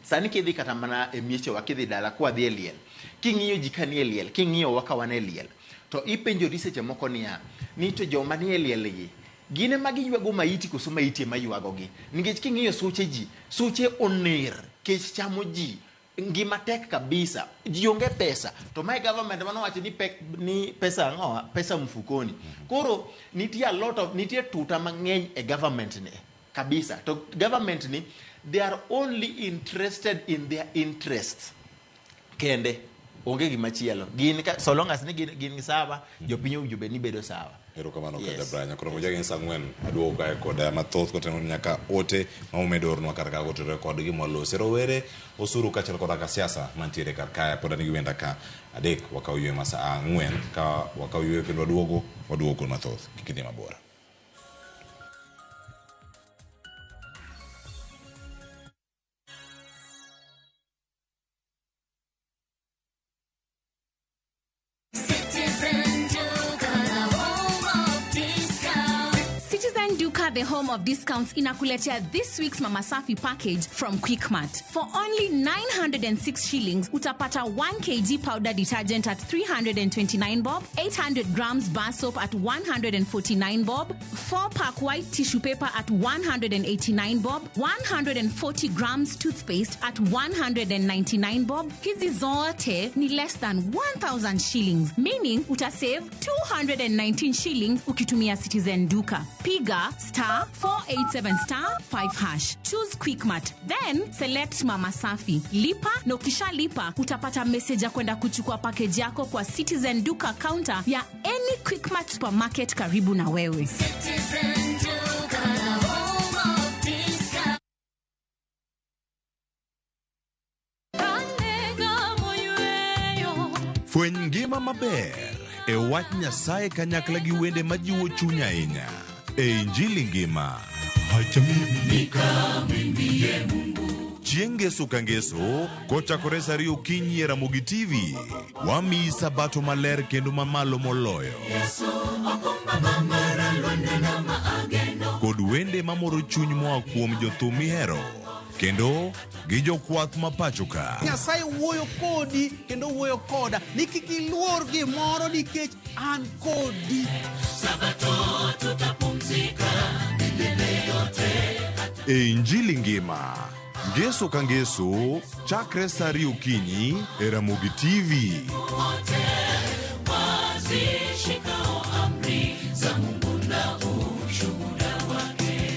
sani kidhi kata mana e miecho wakidhi dala kwa dhi eliel king'iyo jikani eliel king'iyo waka wan eliel to ipenjo research moko niya ni to joma ni eliel gi gine magi ywago maiti koso maiti ma ywago gi nikech king'iyo suche oner kech chamo ji ngima tek kabisa ji onge pesa to my government mano wacho ni pesa mfukoni. Koro nitie tuta mang'eny e government ne kabisa to government ni they are only interested in their interests kende onge gimachielo gin so long as ni gin sawa jopiny owinjo ni bedo sawa. Erokamano Kaja Branya. Koro moja gin sang'wen aduogo kae koda mathoth kotengo nyaka ote ma umedornwa kar ka gotere kod gimolose rowere osuru kaachiel koda ka siasa mantiere kar kae pod nigi wenda ka adek wakaw ywe masa ang'wen ka wakaw ywe kendo waduogo kod mathoth kik idhi mabor. The home of discounts inakuletea this week's Mama Safi package from Quickmart. For only 906 shillings, utapata 1 kg powder detergent at 329 bob, 800 grams bar soap at 149 bob, 4-pack white tissue paper at 189 bob, 140 grams toothpaste at 199 bob. Hizi zote ni less than 1,000 shillings, meaning utasave 219 shillings ukitumia Citizen Duka. Piga *487*5#. Choose Quickmart. Then select Mama Safi. Lipa na ukisha lipa utapata message ya kwenda kuchukua package yako kwa Citizen Duka counter ya any Quickmart supermarket karibu na wewe. Citizen Duka, home of discount. Fweny ngima maber e wach Nyasaye kanyakla gi wende majiwo chuny ahinya. E Injili ngima chieng' ngeso ka ngeso kochakore saa 2 okinyi e Ramogi TV wamiyi sabato maler kendo mamalo moloyo kod wende mamoro chuny moa kuom jothum mihero kendo gi jokwath mapacho ka. Nyasaye wuoyo kodi kendo wuoyo koda ni kik iluor gimoro nikech an kodi. Sabato tutapumzika milele yote. E Injili ngima ngeso ka ngeso chakre saa 2 okinyi e Ramogi TV. Wazishikao amri za Mungu na ushuhuda wake.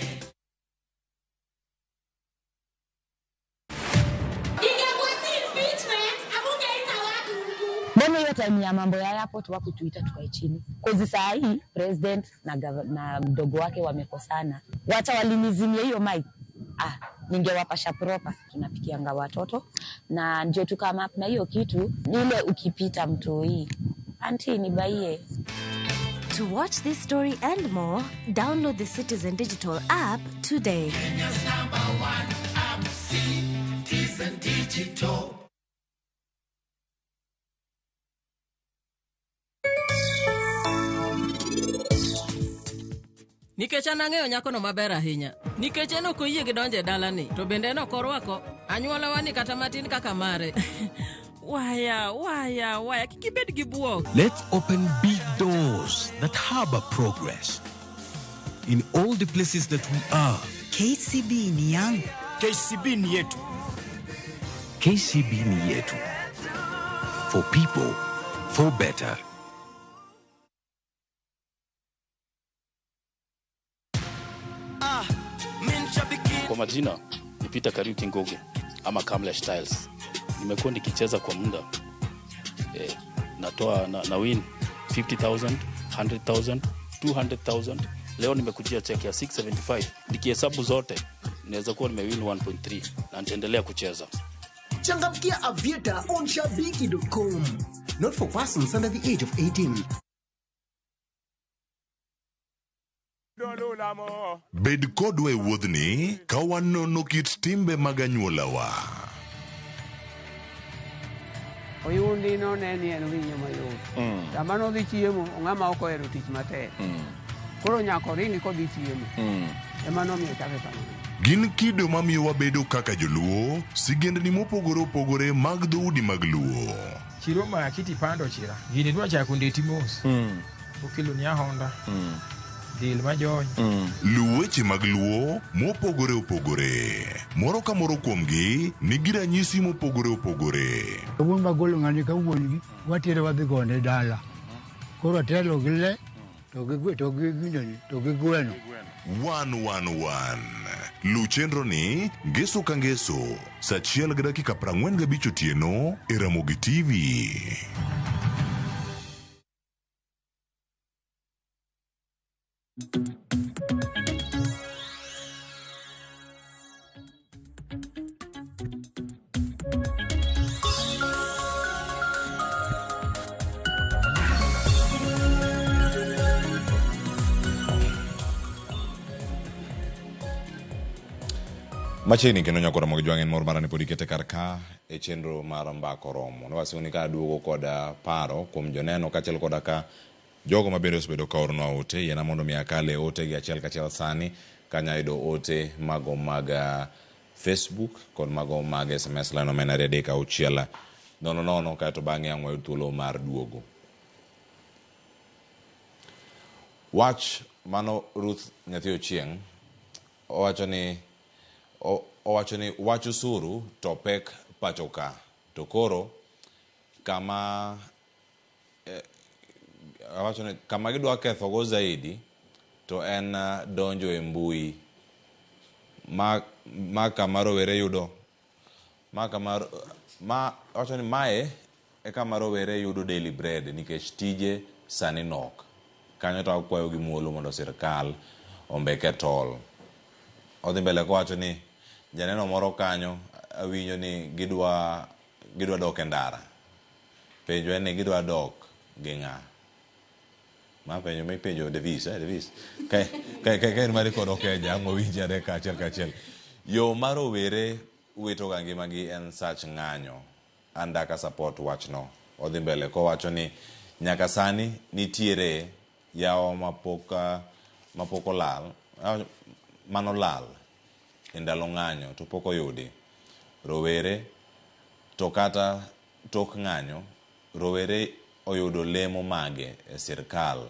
Mbona hiyo time ya mambo ya airport wakutuita tukae chini? Kozi saa hii president na mdogo wake wamekosana. Wacha walinizimia hiyo mic. Ningewapasha proper. Tunapikianga watoto na ndio tukama up na hiyo kitu ile ukipita mtu hii. Auntie nibaie. To watch this story and more, download the Citizen Digital app today. Kenya's #1 app, Citizen Digital. Nikech an ang'eyo nyakono maber ahinya. Nikech en ok oyie gidonje dalani, to bende en ok orwako anyuola wani kata matin kaka mare. Waya, kikibed gi buok. Let's open big doors that harbor progress. In all the places that we are. KCB ni yangu. KCB ni yetu. KCB ni yetu. For people, for better. Kwa majina ni Peter Kariuki Ngoge ama Kamla Styles. Nimekuwa nikicheza kwa muda. Natoa na win 50,000, 100,000, 200,000. Leo nimekujia check ya 675. Nikihesabu zote naweza kuwa nimewin 1.3 na nitaendelea kucheza. Changamkia Avieta on shabiki.com. Not for persons under the age of 18. Bed kodwa e wuodhni ka wanono kit timbe mag anyuolawa. Oyundi no neni en winyo mayot. Sama no dhi chiemo, ng'ama ok ohero tich matek. Koro nyako ringi kodhi chiemo. Ema nomiyo chake kamano. Gin kido mamiyo wabedo kaka joluo, sigendni mopogore opogore mag dhoudi mag luo. Chiro ma kiti pando chira. Gini dwa chako ndeti mos. Okelo ni ahonda. Dil majony. Luweche mag luo mopogore opogore. Moro ka moro kuomgi nigi ranyisi mopogore opogore. Wuon magolo ng'ani ka wuongi watire wadhi gone dala. Koro telo gile to gi gweno. 111 Luw chenroni ngeso ka ngeso saa 1:45 otieno e Ramogi TV. Machiegni kendo nyako Ramogi jwang'en mor marani pod ikete kar ka e chenro mar mbako romo. Nwasuni ka duogo koda paro kuom joneno kachiel koda ka jogo mabende osebedo ka ornwa ote. Yiena mondo mi akale ote gi achiel kachiel sani kanya yudo ote mago mag Facebook kod mago mag SMS line omena 3:6 kaeto bang'e ang' wayud thuolo mar duogo. Wach mano Ruth Nyathi Ochieng' owacho ni wach usuru to pek pacho ka, to koro kama owacho ni kama gidwa kethogo zaidi to en donjo e mbui ma kama rowere yudo owacho ni mae e kama rowere yudo daily bread nikech tije sani nok. Kanyo to akwayo gi muolo mondo sirkal ombeke tol. Odhi mbele kowacho ni janeno moro kanyo awinjo ni gidwa dok e ndara. Penjo en ni gidwa dok gi ng'a? Ma penjo mi penjo Davis. Ka en mari kod okeja ang' owinjore kachiel. Yo mar rowere wito ga ngimagi en sach ng'anyo. Andaka support wachno. Odhi mbele kowacho ni nyaka sani nitiere yawo mapok olal manolal e ndalo ng'anyo to pok oyudi. Rowere to kata tok ng'anyo rowere oyudo lemo mage e sirkal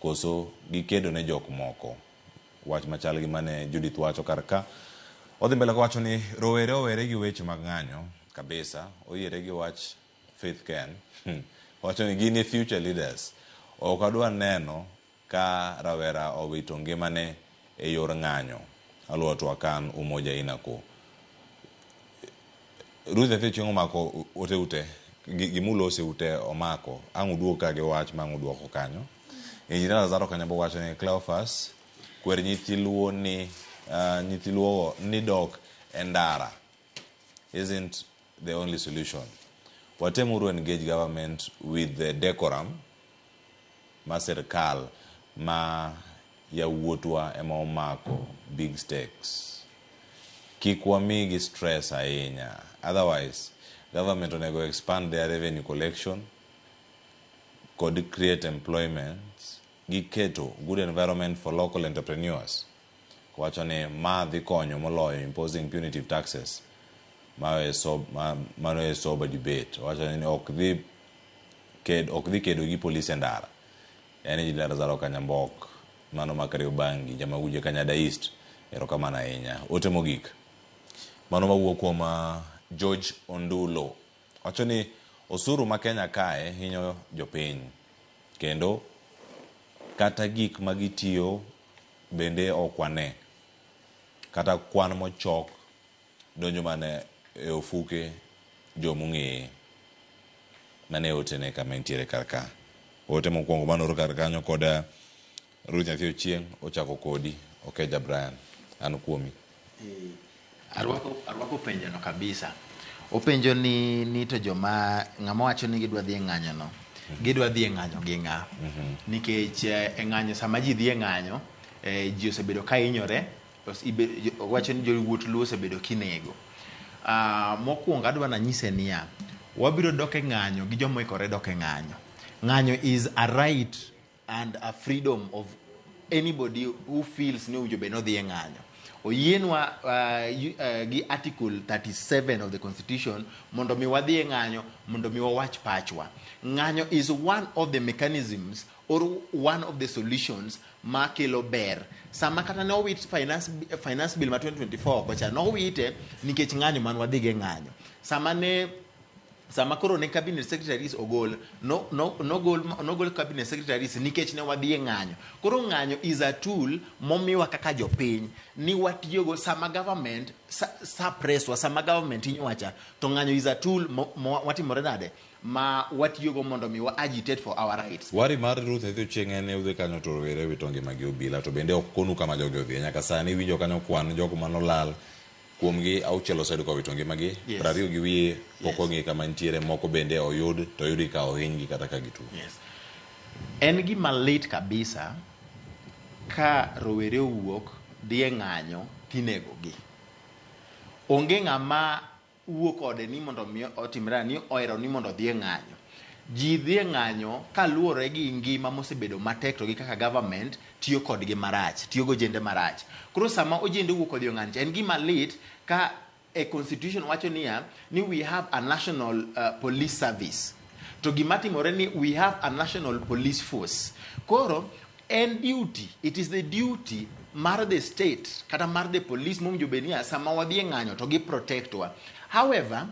koso gikedo ne jok moko. Wach machal gi mane Judith wacho kar ka. Odhi mbele kowacho ni rowere owere gi weche mag ng'anyo kabisa. Oyiere gi wach Faith Ken. Wacho ni gin future leaders. Ok adwa neno ka rawera owito ngimane e yor ng'anyo. Aluwa to akan umoja inako. Ruth Nyathi Ochieng' omako ote ute. Gimulo ose ute omako. Ang' uduogo ka gi wach ma ang' uduoko kanyo. Injinia Lazaro Kanyambo wacho ni Cleophas kwer nyithi luo ni dok e ndara isn't the only solution. Watemuru engage government with the decorum ma sirkal ma yawuotwa ema omako big stakes. Kik wamigi stress ahinya. Otherwise, government onego expand their revenue collection, could create employment, giketo good environment for local entrepreneurs. Wacho ni ma dhi konyo moloyo imposing punitive taxes. Mano e sober debate. Wacho ni ok dhi kedo gi polisi ndara. Yani Injinia Lazaro Kanyambok mano makariyo bangi jama uje Kanyada East erokamano ahinya. Ote mogik mano mawuok kuom George Ondulo wacho ni osuru ma Kenya kae hinyo jopiny kendo kata gik magitiyo bende okwane kata kwan mochok donjo mane e ofuke jomung'eye. Mane otene kama intiere karka. Ote mokwongo manoro kar kanyo koda Ruth Nyathi Ochieng' ochako kodi Okeja Brian an kuomi. Arwako penjo no kabisa. Openjo ni to joma ng'ama wacho ni gidwa dhi e ng'anyo no. Gidwa dhi e ng'anyo gi ng'a. Nikech e ng'anyo sama ji dhi e ng'anyo ji osebedo ka hinyore. Wacho ni jowuot luo osebedo kinego. Mokwongo adwa nanyise niya wabiro dok e ng'anyo gi joma ikore dok e ng'anyo. Ng'anyo is a right and a freedom of anybody who feels ni owinjo bed nodhi e ng'anyo. Oyienwa gi article 37 of the constitution mondo mi wadhi e ng'anyo mondo mi wawach pachwa. Ng'anyo is one of the mechanisms or one of the solutions ma kelo ber. Sama kata ne owit finance bill ma 2024 kocha no wite nikech ng'anyo man wadhi ge ng'anyo. Sama ne sama koro ne cabinet secretaries ogol nogol cabinet secretaries nikech ne wadhi e ng'anyo. Koro ng'anyo is a tool momiwa kaka jopiny ni watiyogo sama government suppresswa, sama government inyowacha, to ng'anyo is a tool watimore nade ma watiyogo mondo mi wa agitate for our rights. Wari mar Ruth edhi chieng' ne udhi kanyo to rowere wito ngimagi obila, to bende ok konu kama jogi odhi nyaka sani winjo kanyo kwan jogo manolal kuomgi 6 osedo ka wito ngimagi, 20 gi wiye pok ong'e kama nitiere, moko bende oyud to yudi ka ohinygi kata ka gituo. En gima lit kabisa ka rowere owuok dhi e ng'anyo tinegogi. Onge ng'ama wuok ode ni mondo mi otimre ni ohero ni mondo dhi e ng'anyo. Ji dhi e ng'anyo kaluwore gi ngima mosebedo matek to gi kaka government tiyo kodgi marach, tiyo gojende marach. Koro sama ojende wuok odhi e ng'anyo, en gima lit ka a constitution wacho niya ni we have a national police service. To gima timore ni we have a national police force. Koro en duty, it is the duty mar the state kata mar the police mowinjo benia sama wadhi e ng'anyo to gi protectwa. However,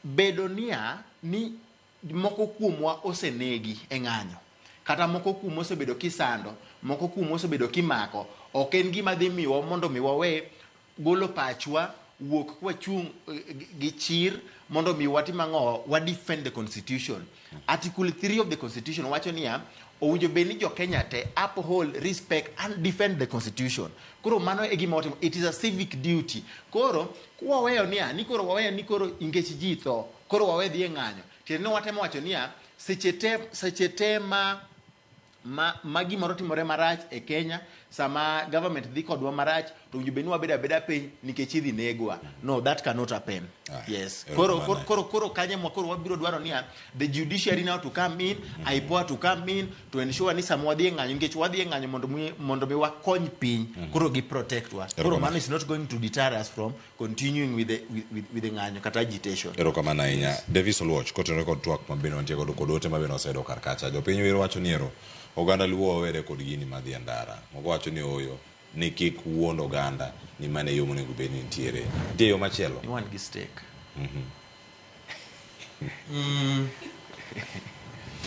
bedo niya ni moko kuomwa osenegi e ng'anyo, kata moko kuomwa osebedo kisando, moko kuomwa osebedo kimako, ok en gima dhi miwa mondo mi wawe golo pachwa wuok kwa chung gi chir mondo mi watim ang'o, wa defend the constitution. Article 3 of the constitution wacho niya owinjo bed ni jo Kenya te uphold, respect and defend the constitution. Koro mano e gima watimo, it is a civic duty. Koro kwaweyo niya ni koro waweyo ni koro ingech ji tho, koro wawe dhi e ng'anyo, tiende watemo wacho niya seche te ma gimoro timore marach e Kenya, sama government dhi kodwa marach, to owinjo bed ni wabedo abeda piny nikech idhi negwa. No, that cannot happen. Yes. Koro kanye mwa koro wabiro dwaro niya the judiciary now to come in, IPOA to come in to ensure ni sama wadhi e ng'anyo, nikech wadhi e ng'anyo mondo mi wakony piny, koro gi protect wa. Koro mano is not going to deter us from continuing with the ng'anyo kata agitation. Erokamano ahinya. Davis Oluoch kotenore kod twak mabende wantie kod ote mabende osedo kar kacha. Jopiny wero wacho ni ero oganda luo were kod gini madhi e ndara. Moko wacho ni oyo ni kik wuond oganda ni mane yo monego bed ni nitiere. Nitie yo machielo. Ni wan gi stake.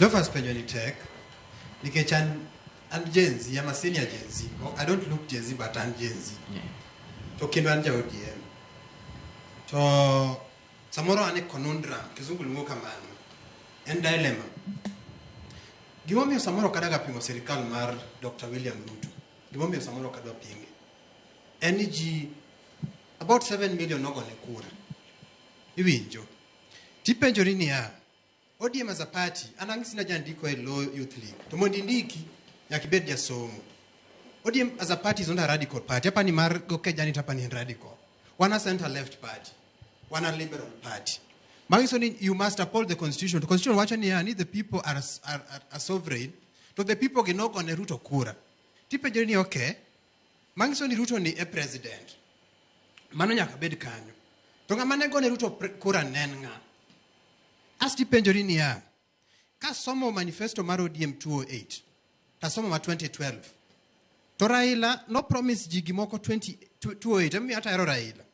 Jofas penjo ni tek nikech an Gen Z, I'm a senior Gen Z. I don't look Gen Z but I'm Gen Z. To kendo an ja ODM. To samoro ane conundrum, kizungu luongo kamano. En dilemma. Gimomiyo samoro kadaga pingo sirikal mar Dr. William Ruto. Gimomiyo samoro kadwa pinge. En ni ji about 7 million nogone kura. Iwinjo. Tipenjori niya, ODM as a party, anang' sina jandiko e Law Youth League. To mondi ndiki nyakibed jasomo. ODM as a party is not a radical party. Hapa ni mar goke jani hapa ni radical. One a center left party. One a liberal party. Mangisoni, you must uphold the constitution. The constitution wacho ni the people are sovereign. To the people ginoko ne Ruto kura. Tipenjori ni okay. Mangisoni Ruto ni a president. Mano nyaka bed kanyo. To ng'ama ne gone Ruto kura nen ng'a. Asti penjori ni ya. Ka somo manifesto mar ODM 208. Ta somo ma 2012. To Raila no promise ji gimoko 208. Emi ata ero Raila.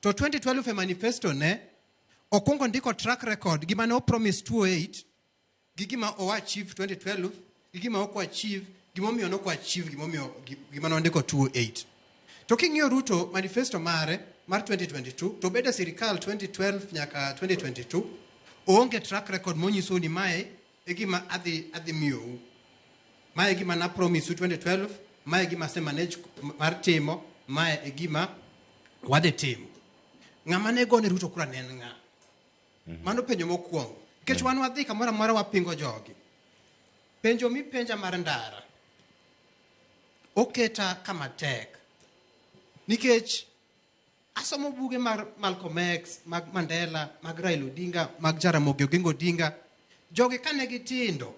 To 2012 e manifesto ne okungo ndiko track record gima ne o promise 208. Gima o achieve 2012. Gima o achieve. Gimomiyo no achieve. Gima no ndiko 208. To king'iyo Ruto manifesto mare mar 2022. To beda sirikal 2012 nyaka 2022. Onge track record monyiso ni mae e gima adhi miyo. Mae e gima na promise 2012, mae e gima se manage mar timo, mae e gima wade timo. Ng'ama ne gone Ruto kura nen ng'a. Mano penjo mokwongo. Kech wan wadhi kamoro amora wapingo jogi. Penjo mi penja mar ndara. Oketa kama tek. Nikech asomo buge mar Malcolm X, mag Mandela, mag Raila Odinga, mag Jaramogi Oginga Odinga. Jogi kane gitindo,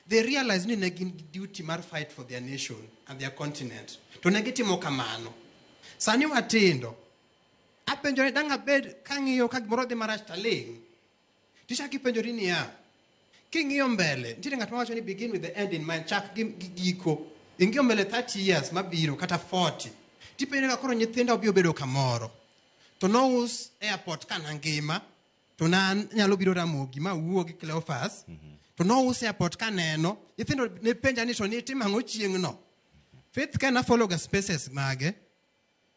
they realized ni ne gin duty mar fight for their nation and their continent. To ne gitimo kamano. Sani watindo. Apenjori danga bed kang'iyo ka gimoro dhi marach taling. Tichaki penjori ni ya. King'iyo mbele, nitiere ng'at mawacho ni begin with the end in mind, chak giko. Ing'iyo mbele 30 years mabiro kata 40. Tipende ka koro nyithinda obiro bedo kamoro. To no us airport kana ngima to nan nyalo biro Ramogi ma wuo gi Cleophas to no use airport kaneno nyithindo ne penja ni to ni timang'o chieng' no Faith kana follow ga spaces mage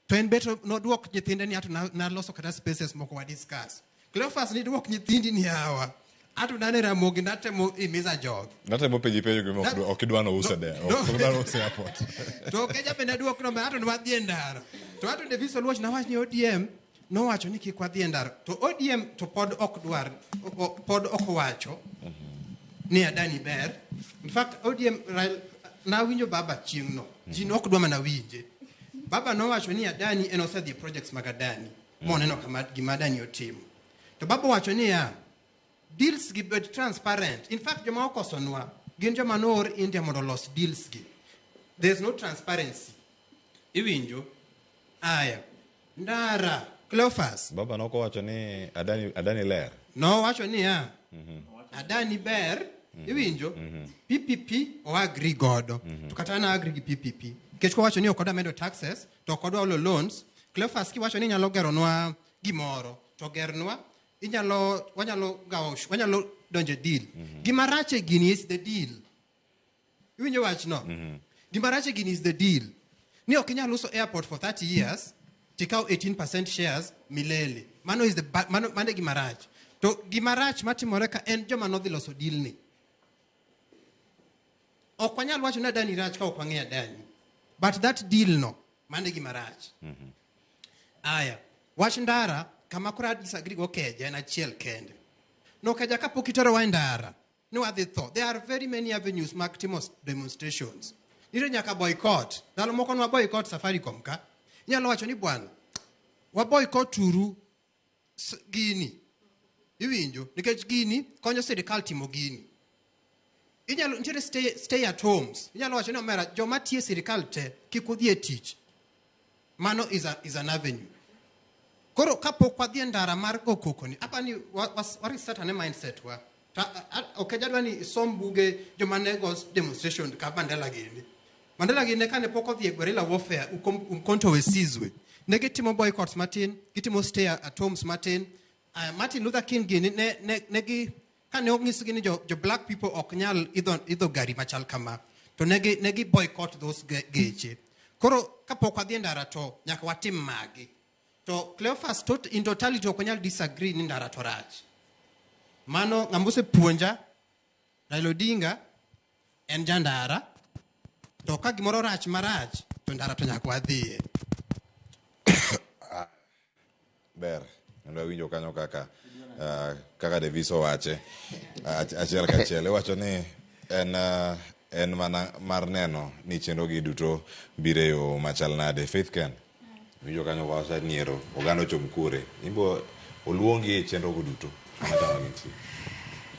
to en beto no duok nyithinde ni atu na loso kata spaces moko wa discuss Cleophas ni duok nyithindi ni hawa atu nane Ramogi natemo imiza jog natemo peji gimo okidwano use de okidwano use airport to keja bende duok no atu wadhi e ndara to atu Davis Oluoch na wach ni ODM no wacho ni kik wadhi e ndara to ODM to pod ok dwar pod ok wacho ni adani ber in fact ODM na winjo baba chieng' no ji nok dwa mana winje baba no wacho ni adani en osedhi projects mag adani moneno kama gima adani otimo to baba wacho ni ya deals gi bed transparent in fact joma okosonwa gin joma noor India mondo los deals gi there's no transparency iwinjo aya ndara Cleophas baba noko wacho ni adani ler no wacho ni ya adani ber iwinjo PPP o agree godo to kata na agree gi PPP kech ko wacho ni okoda medo taxes to okoda olo loans Cleophas ki wacho ni nyalo geronwa gimoro to gernwa wanyalo donje deal gimarache gini is the deal iwinjo wach no gimarache gini is the deal ni ok inyalo uso airport for 30 years tikao 18% shares milele mano is the mano gimarach to gimarach matimore ka en joma nodhi loso deal ni ok wanyal wacho na Dani rach ka ok wang'eyo Dani but that deal no mane gimarach aya wach ndara kama kura disagree go Keja en achiel kende no Keja kapok itero wa ndara ni wadhi tho there are very many avenues mag timo demonstrations nire nyaka boycott dalo moko no boycott Safaricom ka nyalo wacho ni bwana wa boycott turu gini iwinjo nikech gini konyo sirikal timo gini inyalo nitiere stay at homes inyalo wacho ni omera joma tie sirikal te kik udhi e tich mano is an avenue koro kapok wadhi e ndara mar go kokoni apani wareset ane mindset wa Okeja dwa ni som buge joma nego demonstration ka Mandela gini kane pok odhi e guerrilla warfare Umkhonto we Sizwe ne gitimo boycotts matin gitimo stay at homes matin Martin Luther King gini ne kane ong'is gi ni jo black people ok nyal idho gari machal kama to negi boycott those geche koro kapok wadhi e ndara to nyaka watim magi to Cleophas in totality ok nyal disagree ni ndara to rach mano ng'ambose puonja Raila Odinga en jandara to ka gimoro rach marach to ndara to nyaka wadhiye ber ndo winjo kanyo kaka Davis owache achiel kachiel wacho ni en mana mar neno ni chenro gi duto bire yo machal nade Faith Ken winjo kanyo wasa niero oganda chom kure imbo oluongi e chenro go duto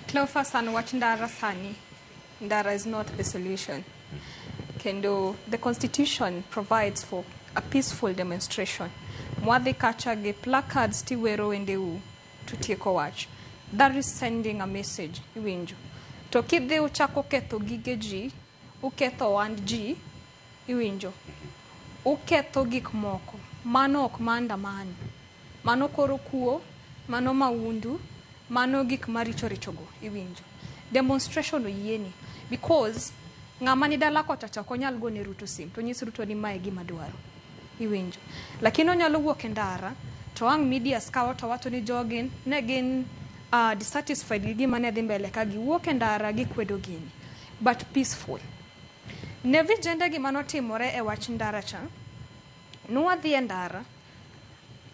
Cleophas an wach ndara sani ndara is not the solution kendo the constitution provides for a peaceful demonstration mwadhi kacha gi placards tiwero wendeu tutieko wach that is sending a message iwinjo to kidhi uchako ketho gige ji uketho wand ji iwinjo uketho gik moko mano ok maandamano mano koro kuo mano maundu mano gik maricho go iwinjo demonstration oyieni because ng'ama ni dala kocha chako nyal go ne Ruto sim to nyis Ruto ni mae gima dwaro iwinjo lakini onyalo wuok e ndara to ang media skawa to wacho ni jogin ne gin dissatisfied gi gima ne dhi mbele ka giwuok e ndara gi kwedo gini but peaceful ne vijende gima notimore e wach ndara cha nuwadhi e ndara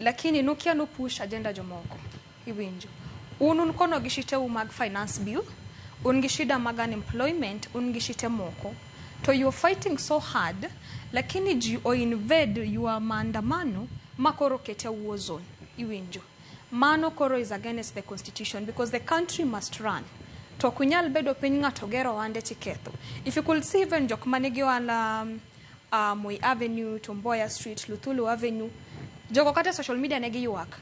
lakini nukia no push agenda jomoko iwinjo unun kono gishite mag finance bill ungishida mag unemployment ungishite moko to you're fighting so hard lakini ji o invade your maandamano makoro kete war zone iwinjo mano koro is against the constitution because the country must run to kunyal bedo piny ng'ato gero wande tiketho if you could see even jok manigi wala Moi Avenue to Mboya Street Luthulu Avenue jogo kata social media negi yuak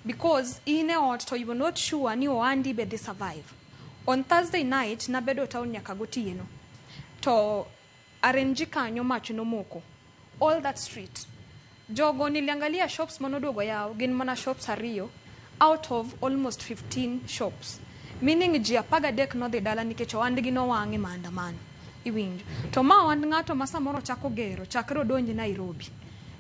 because in ot to you not sure ni oandi be they survive on Thursday night na bedo town nyakagoti yeno to arenji kanyo mach no moko all that street jogo niliangalia shops monodogo yao gin mana shops ariyo out of almost 15 shops. Meaning ji apaga dek no dhi dala nikech ohandgi nowang'e maandamano. Iwinjo. To ma ohand ng'ato ma samoro chako gero, chakre odonji Nairobi.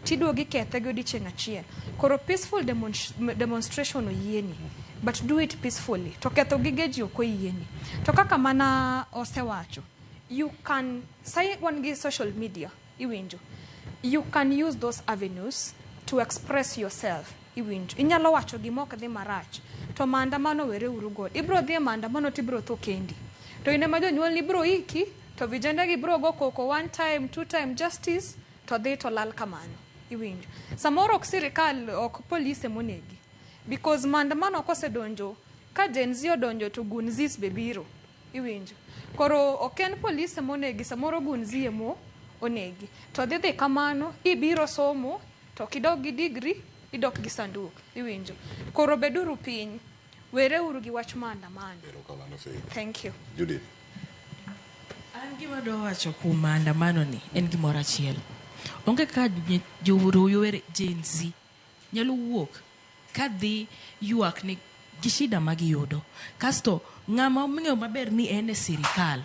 Tiduogi kethe gi odiochieng' achiel. Koro peaceful demonstration oyieni. But do it peacefully. To ketho gige ji ok oyieni. To kaka mana osewacho, you can say one gi social media. Iwinjo. You can use those avenues to express yourself. Iwinjo. Inyalo wacho gimok dhi marach. To maandamano were uru god. Ibro dhi maandamano tibro tho kendi. To ine ma jonyuol ni bro iki, to vijende gi bro go koko 1 time, 2 time justice, to dhi to lal kamano. Iwinjo. Samoro ok sirikal ok polise monegi. Because maandamano kosedonjo, ka Gen Z odonjo to gunzis bebiro. Iwinjo. Koro ok en polise monegi, samoro gunzie mo onegi. To dhi kamano, ibiro somo, to kidok gi degree, idok gi sanduk. Iwinjo. Koro beduru piny. Were uru gi wach maandamano. Thank you. Judith. An gima do wacho kuom maandamano ni en gimoro achiel. Onge ka jowuoyo Gen Z nyalo wuok ka dhi yuak ni gi shida ma giyudo. Kasto ng'ama oming'eyo maber ni en e sirikal.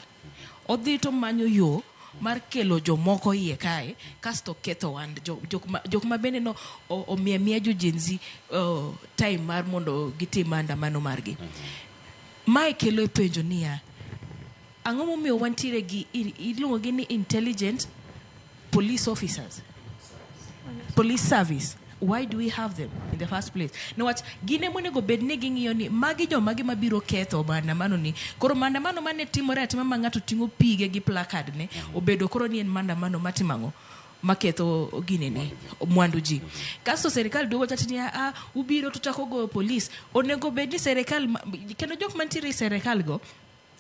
Odhi to manyo yo mar kelo jomoko iye kae, kasto ketho wand jok ma bende no omiya jo Gen Z time mar mondo gitim maandamano margi. Mae kelo penjo niya, ang'o momiyo wantiere gi iluongo gi ni intelligent police officers, police service? Why do we have them in the first place? No, what gine monego bed ni ging'iyo ni magi jomagi mabiro ketho maandamano ni. Koro maandamano mane timore atima ma ng'ato ting'o pige gi placard ne obedo koro ni en maandamano matimang'o maketho gine ne mwandu ji. Kasto serikal duogo chatini ubiro tutako go police. Onego bed ni serikal kendo jok mantiere serikal go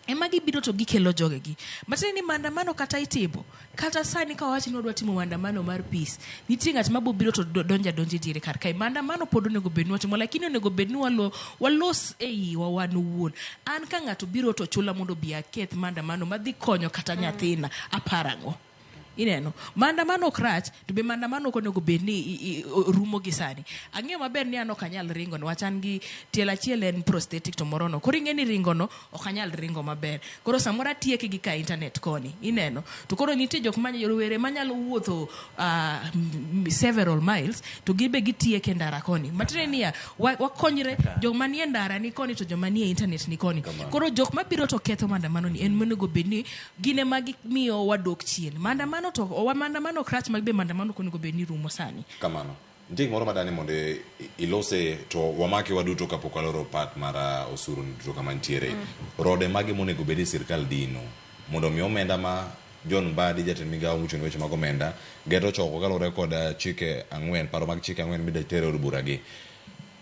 ema gibiro to gikelo jogegi. Matini ni maandamano kata itimo, kata sani ka wachi nodwa timo maandamano mar peace, nitie ng'at mabiro to donji diere kar kae. Maandamano pod onego bed ni watimo, lakini onego bed ni walos ei wan wuon. An ka ng'ato biro to chula mondo bi aketh maandamano madhi konyo kata nyathina, aparang'o. Ineno, maandamano krach, to be maandamano konego bed ni rumo gi sani. Ang'eyo maber ni an ok anyal ringo no, wachan gi tiel achiel en prosthetic to morono. Koro ing'e ni ringo no ok anyal ringo maber. Koro samoro atieke gi ka internet koni. Ineno, to koro nitie jok rowere manyalo wuotho several miles to gibe gitieke ndara koni. Matire niya, wakonyre jok manie ndara ni koni to jok manie internet ni koni. Koro jok mabiro to ketho maandamano ni en monego bed ni gine magi miyo wadok chien. Maandamano to maandamano krach magbe maandamano konego bed ni rumo sani. Kamano. Ndik moro madani mondo ilose to wamake waduto kapok waloro pat mara osuru duto kama ntiere. Rode magi monego bed ni sirikal dino mondo mi omenda ma John Badi jatend migawo mochung' weche mag omenda geto choko kalore kod chike 4 paro mag chike 4 midatere od buragi.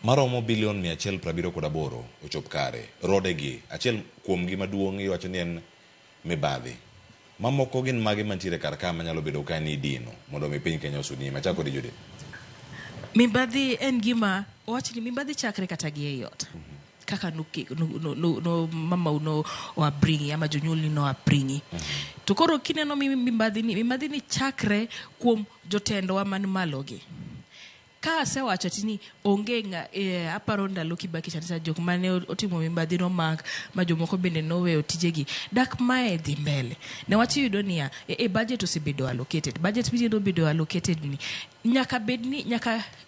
Maromo bilion 178 ochop kare. Rode gi achiel kuom gi maduong' iwacho ni en mibadhi. Mamoko gin magi mantiere kar ka manyalo bedo ka ni dino mondo mi piny Kenya osudni machako di Judith. Mibadhi en gima wacho ni mibadhi chakre kata gi eyot. Kaka no mama uno wabringi ama jonyuli no wabringi. To koro kineno mibadhi ni chakre kuom jotendo wa man malogi. Ka asewacho tini onge aparo ndalo Kibaki chanisa jok mane otimo mibadhi no mak ma jomoko bende noweyo tijegi dak mae dhi mbele. Ne wachi yudo niya budget osebedo allocated. Budget biro bedo allocated ni nyaka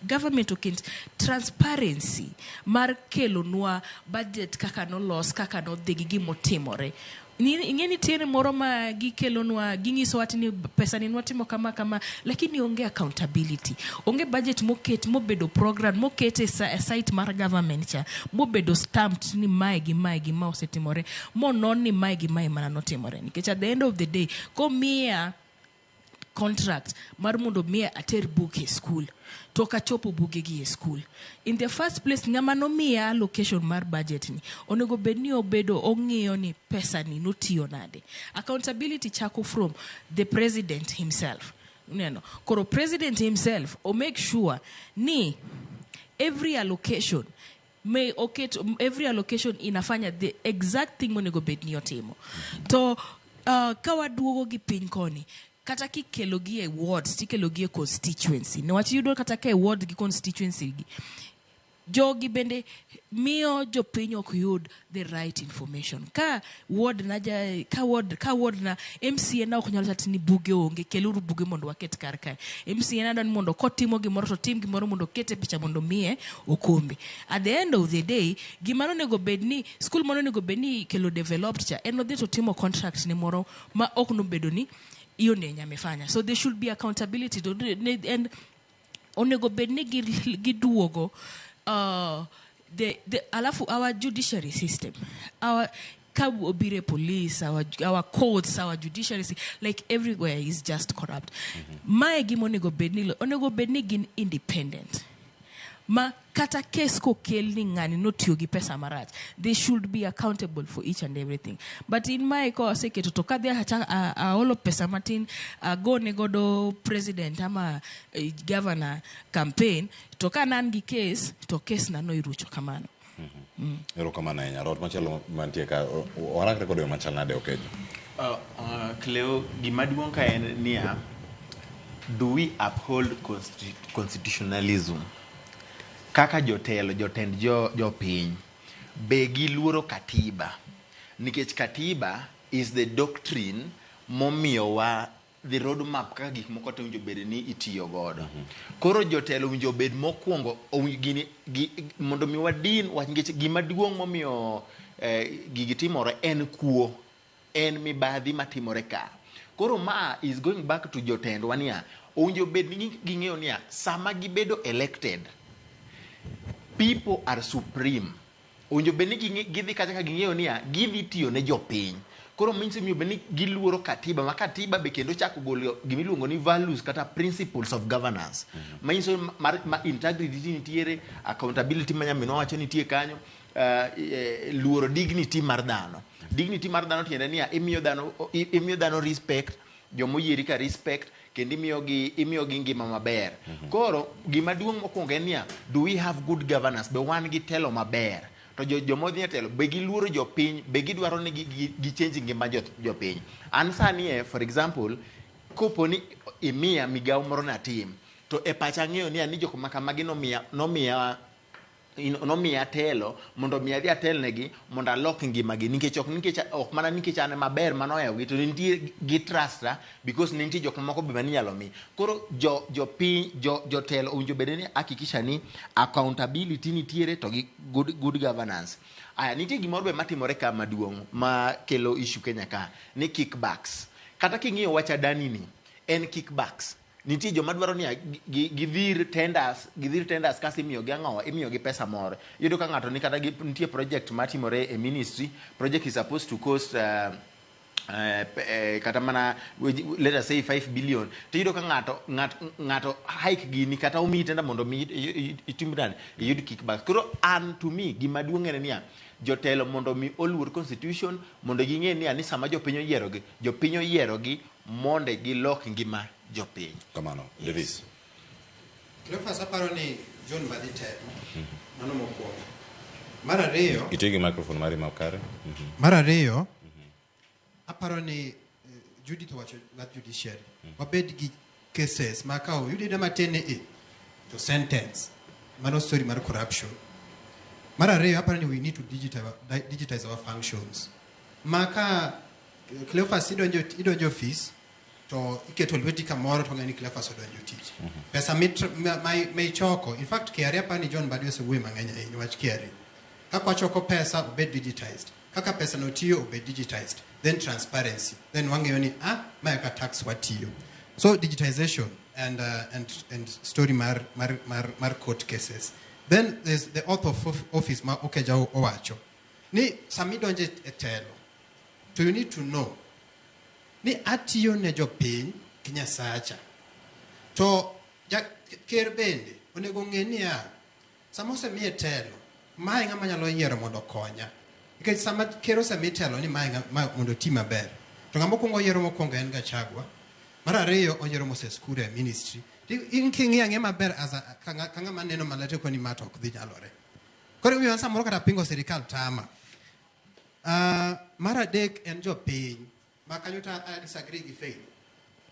government oket transparency mar kelo nwa budget kaka no los kaka no dhi gi gimotimore. Ingeni tiene moro ma gikelo nwa gingiso watini pesa ni nwatimo kama lakini onge accountability, onge budget mobedo program mokete site mar government cha mobedo stamped ni mae gi ma osetimore non ni mae gi mae mana notimore. Nikech at the end of the day komia contract mar mondo mia ater book e school to kachopo buge gi e school. In the first place ngama no mia allocation mar budget ni onego bed ni obedo ong'iyo ni pesa ni notiyo nade. Accountability chako from the president himself. Koro president himself o make sure ni every allocation inafanya the exact thing monego bed ni otimo. To kawaduogo gi piny koni kata kikelo gi e wards tikelo gi e constituency ne wachi yudo kata ke ward gi constituency gi jogi bende miyo jopiny ok yud the right information. Ka ward na MCA na ok nyalo tati ni buge onge, keluru buge mondo waket kar kae. MCA na dani mondo kotimo gimoro to tim gimoro mondo kete picha mondo miye okombe. At the end of the day, gimano nego bedni school mono nego bedni kelo developed cha en odhi to timo contract ni moro ma ok no bedo ni iyo ne nyamefanya. So there should be accountability and onego bedni giduogo alafu our judiciary system, our kabire police, our courts, our judiciary, like everywhere is just corrupt. My onego bedni gin independent. Ma kata case ko kelni ngani no tiyogi pesa marach, they should be accountable for each and everything. But in my ko se keto to kadhi all pesa matin go negodo president ama governor campaign to kanan gi case to case na no irucho kamano. Ero kamana enya rot machalo mantie ka orakre kodo machal nade okejo. Cleo gimaduong ka en niya, do we uphold constitutionalism? Kaka jotelo, jotend jopiny be giluoro katiba, nikech katiba is the doctrine momiyowa the roadmap kaka gik moko te winjo bed ni itiyo godo. Koro jotelo winjo bed mokwongo mondo mi wadin wach, nikech gima duong' momiyo gigi timore en kuo, en mibadhi matimore ka. Koro ma is going back to jotendwa niya, owinjo bed ni ging'eyo niya sama gibedo elected, people are supreme. Owinjo bed ni gidhi kacha ka ging'eyo niya gidhi tiyo ne jopiny. Koro means mi bed ni giluoro katiba, ma katiba be kendo chako golo gimiluongo ni values kata principles of governance. Means ma integrity nitiere, accountability manyamino wacho nitie kanyo, luoro dignity mar dhano. Dignity mar dhano tiende niya imiyo dhano respect, jomoyieri ka respect, kendo imiyo gi ngima maber. Koro gima duong' mokwongo en niya, do we have good governance? Be wan gi telo maber? To jomodhi e telo be giluoro jopiny, be gidwaro ni gichange ngima jopiny. An sani for example, kopo ni imiya migawo moro natim, to e pacha ng'eyo niya ni jok makamagi nomiya telo mondo mi adhi atelnegi mondo alok ngimagi, ok mana nikech an maber manoyawogi, to nitie gi trust because nitie jok moko be maninyalo mi. Koro jopiny jotelo owinjo bede ni hakikisha ni accountability nitiere to gi good governance. Aya, nitie gimoro be matimore ka maduong' ma kelo issue Kenya ka ni kickbacks. Kata king'iyo wach adani ni en kickbacks. Nitie joma dwaro ni gidhir tenders kasi imiyo gi pesa moro. Yudo ka ng'ato ni kata nitie project matimore e ministry, project is supposed to cost kata mana let us say 5 billion. To yudo ka ng'ato hike gini kata omiyi tenda mondo itimran yud kickback. Koro to me gima duong' en niya jotelo mondo mi oluor constitution, mondo ging'e niya ni sama jopiny oyierogi mondo gilok ngima jopiny. Kamano, Davis. Cleophas aparo ni John Mbadi temo. Mano mokwongo. Mar ariyo, itegi microphone mari makare. Mar ariyo, aparo ni Judy to wacho that judiciary. Wabed gi cases ma ka oyudi da matene to sentence. Mano story mar corruption. Mar ariyo, aparo ni we need to digitize our functions. Maka Cleophas idonjo office to iketo lweti kamoro to ng'ani Cleophas odonjo tich. Pesa ma ichoko, in fact KRA apani John Mbadi osewuoyo mang'eny ahinya wach KRA. Kaka wachoko pesa obed digitized, kaka pesa no tiyo obed digitized, then transparency, then wang'eyo ni mae ka tax watiyo. So digitization and story mar court cases. Then there's the oath of office ma Okeja owacho ni samidonje e telo, so you need to know ni atiyo ne jopiny kinyasacha. To ker bende onego ng'e niya sama osemiye telo mae ng'ama nyalo yiero mondo konya, nikech sama ker osemiye telo ni mae mondo ti maber, to ng'ama okwongo yiero mokwongo en Gachagua, mar ariyo oyiero Moses Kuria e ministry. In king'iya ng'e maber ka ng'ama neno malete koni ma to ok dhi nyalore. Koro wiyo samoro kata pingo sirikal tama. Mar adek en jopiny ma kanyo ta disagree gi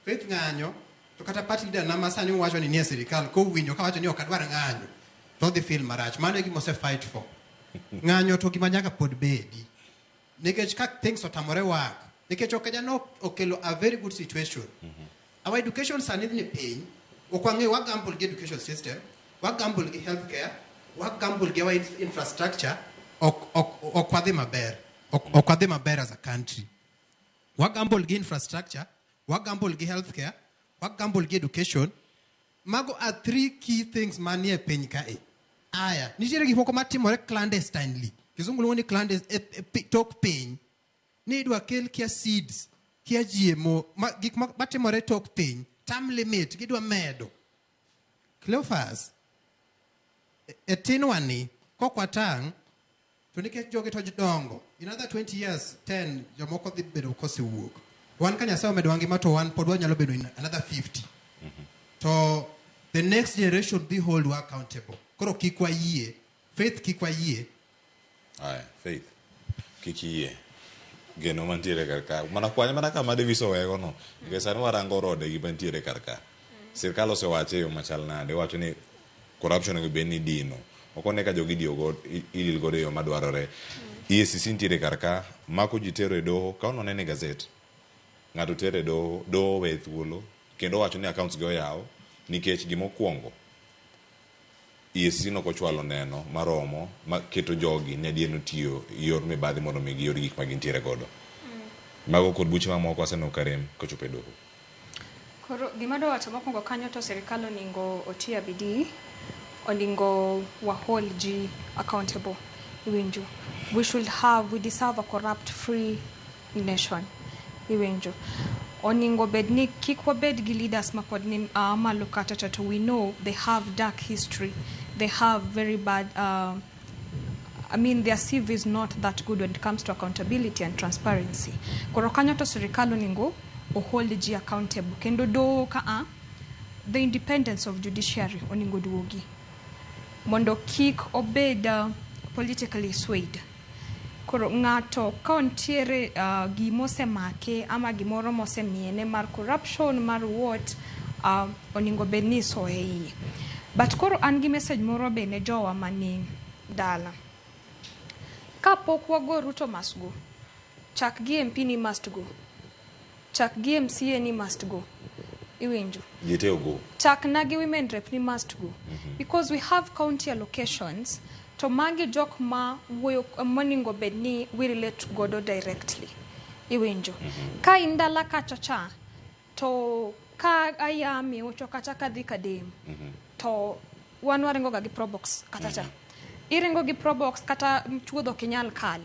Faith ng'anyo to kata party leader na masani wacho ni nie sirikal ko winjo ka wacho ni ok adwar ng'anyo to dhi feel marach. Mano e gima ose fight for. Ng'anyo to gima nyaka pod bedi. Nikech ka things otamore work, nikech okejano okelo a very good situation. Our education sani ni piny, okwange wa gamble gi education system, wa gamble gi healthcare, wa gamble gi our infrastructure, okwadhi maber. Okwadhi maber as a country. Wa gamble gi infrastructure, wa gamble gi healthcare, wa gamble gi education. Mago are three key things manie piny kae. Aya, nitiere gik moko matimore clandestinely. Kizungu luongo ni tok piny. Ni idwa kel kia seeds, kia GMO, gik matimore tok piny, term limit, gidwa medo. Cleophas, etinwani, kokwatang, to nikech jogi to dongo. In another 20 years, 10, jomoko dhi bedo kosi wuok. Wan ka Nyasaye omedo ngima to wan pod wanyalo bedo in another 50. To the next generation be hold you accountable. Koro kik wayie, faith kik wayie. Aye, faith. Kik yie. Geno mantiere karka. Mana kwanya mana kama Davis owego no. Nikech sani warango rode gi mantiere karka. Sirkal osewache yo machal nade. Wacho ni corruption onego bed ni dino. Okone ka jogi idil godo yo madwarore. EACC ntiere karka. Mako ji tero e doho. Ka ono nene gazet. Ng'ato tere e doho. Doho we thuolo. Kendo wacho ni accounts gi oyaw. Nikech gimokwongo. EACC nokochwalo neno maromo maketo jogi nyadieno tiyo yor mibadhi mondo mi giyor gik magintiere godo. Mago kod buche mamoko aseno karem kochopo e doho. Koro gima dwa wacho mokwongo kanyo to sirikal oningo otia bidii, oningo hold ji accountable. Iwinjo. We deserve a corrupt free nation. Iwinjo. Oningo bedni kik wabed gi leaders mapod ni malo kata to we know they have dark history. They have very bad their CV is not that good when it comes to accountability and transparency. Koro kanyo to sirikal oningo hold ji accountable. Kendo do the independence of judiciary oningo duogi. Mondo kik obed politically swayed. Koro ng'ato ka ontiere gimose make ama gimoro mose miene mar corruption mar what oningo bedni soe. But koro an gi message moro be ne jowa mani dala. Ka pok wago Ruto must go. Chak gi MP ni must go. Chak gi MCA ni must go. Iwinjo. Yete go. Chak nagi women rep ni must go. Because we have county allocations. To magi jok ma moningo bedni we relate godo directly. Iwinjo. Ka indala kachacha, to ka ayami ucho kacha kadhi kadem. To wan waringo ga gi probox kachacha. Iringo gi probox kata chuodho kinyal kale.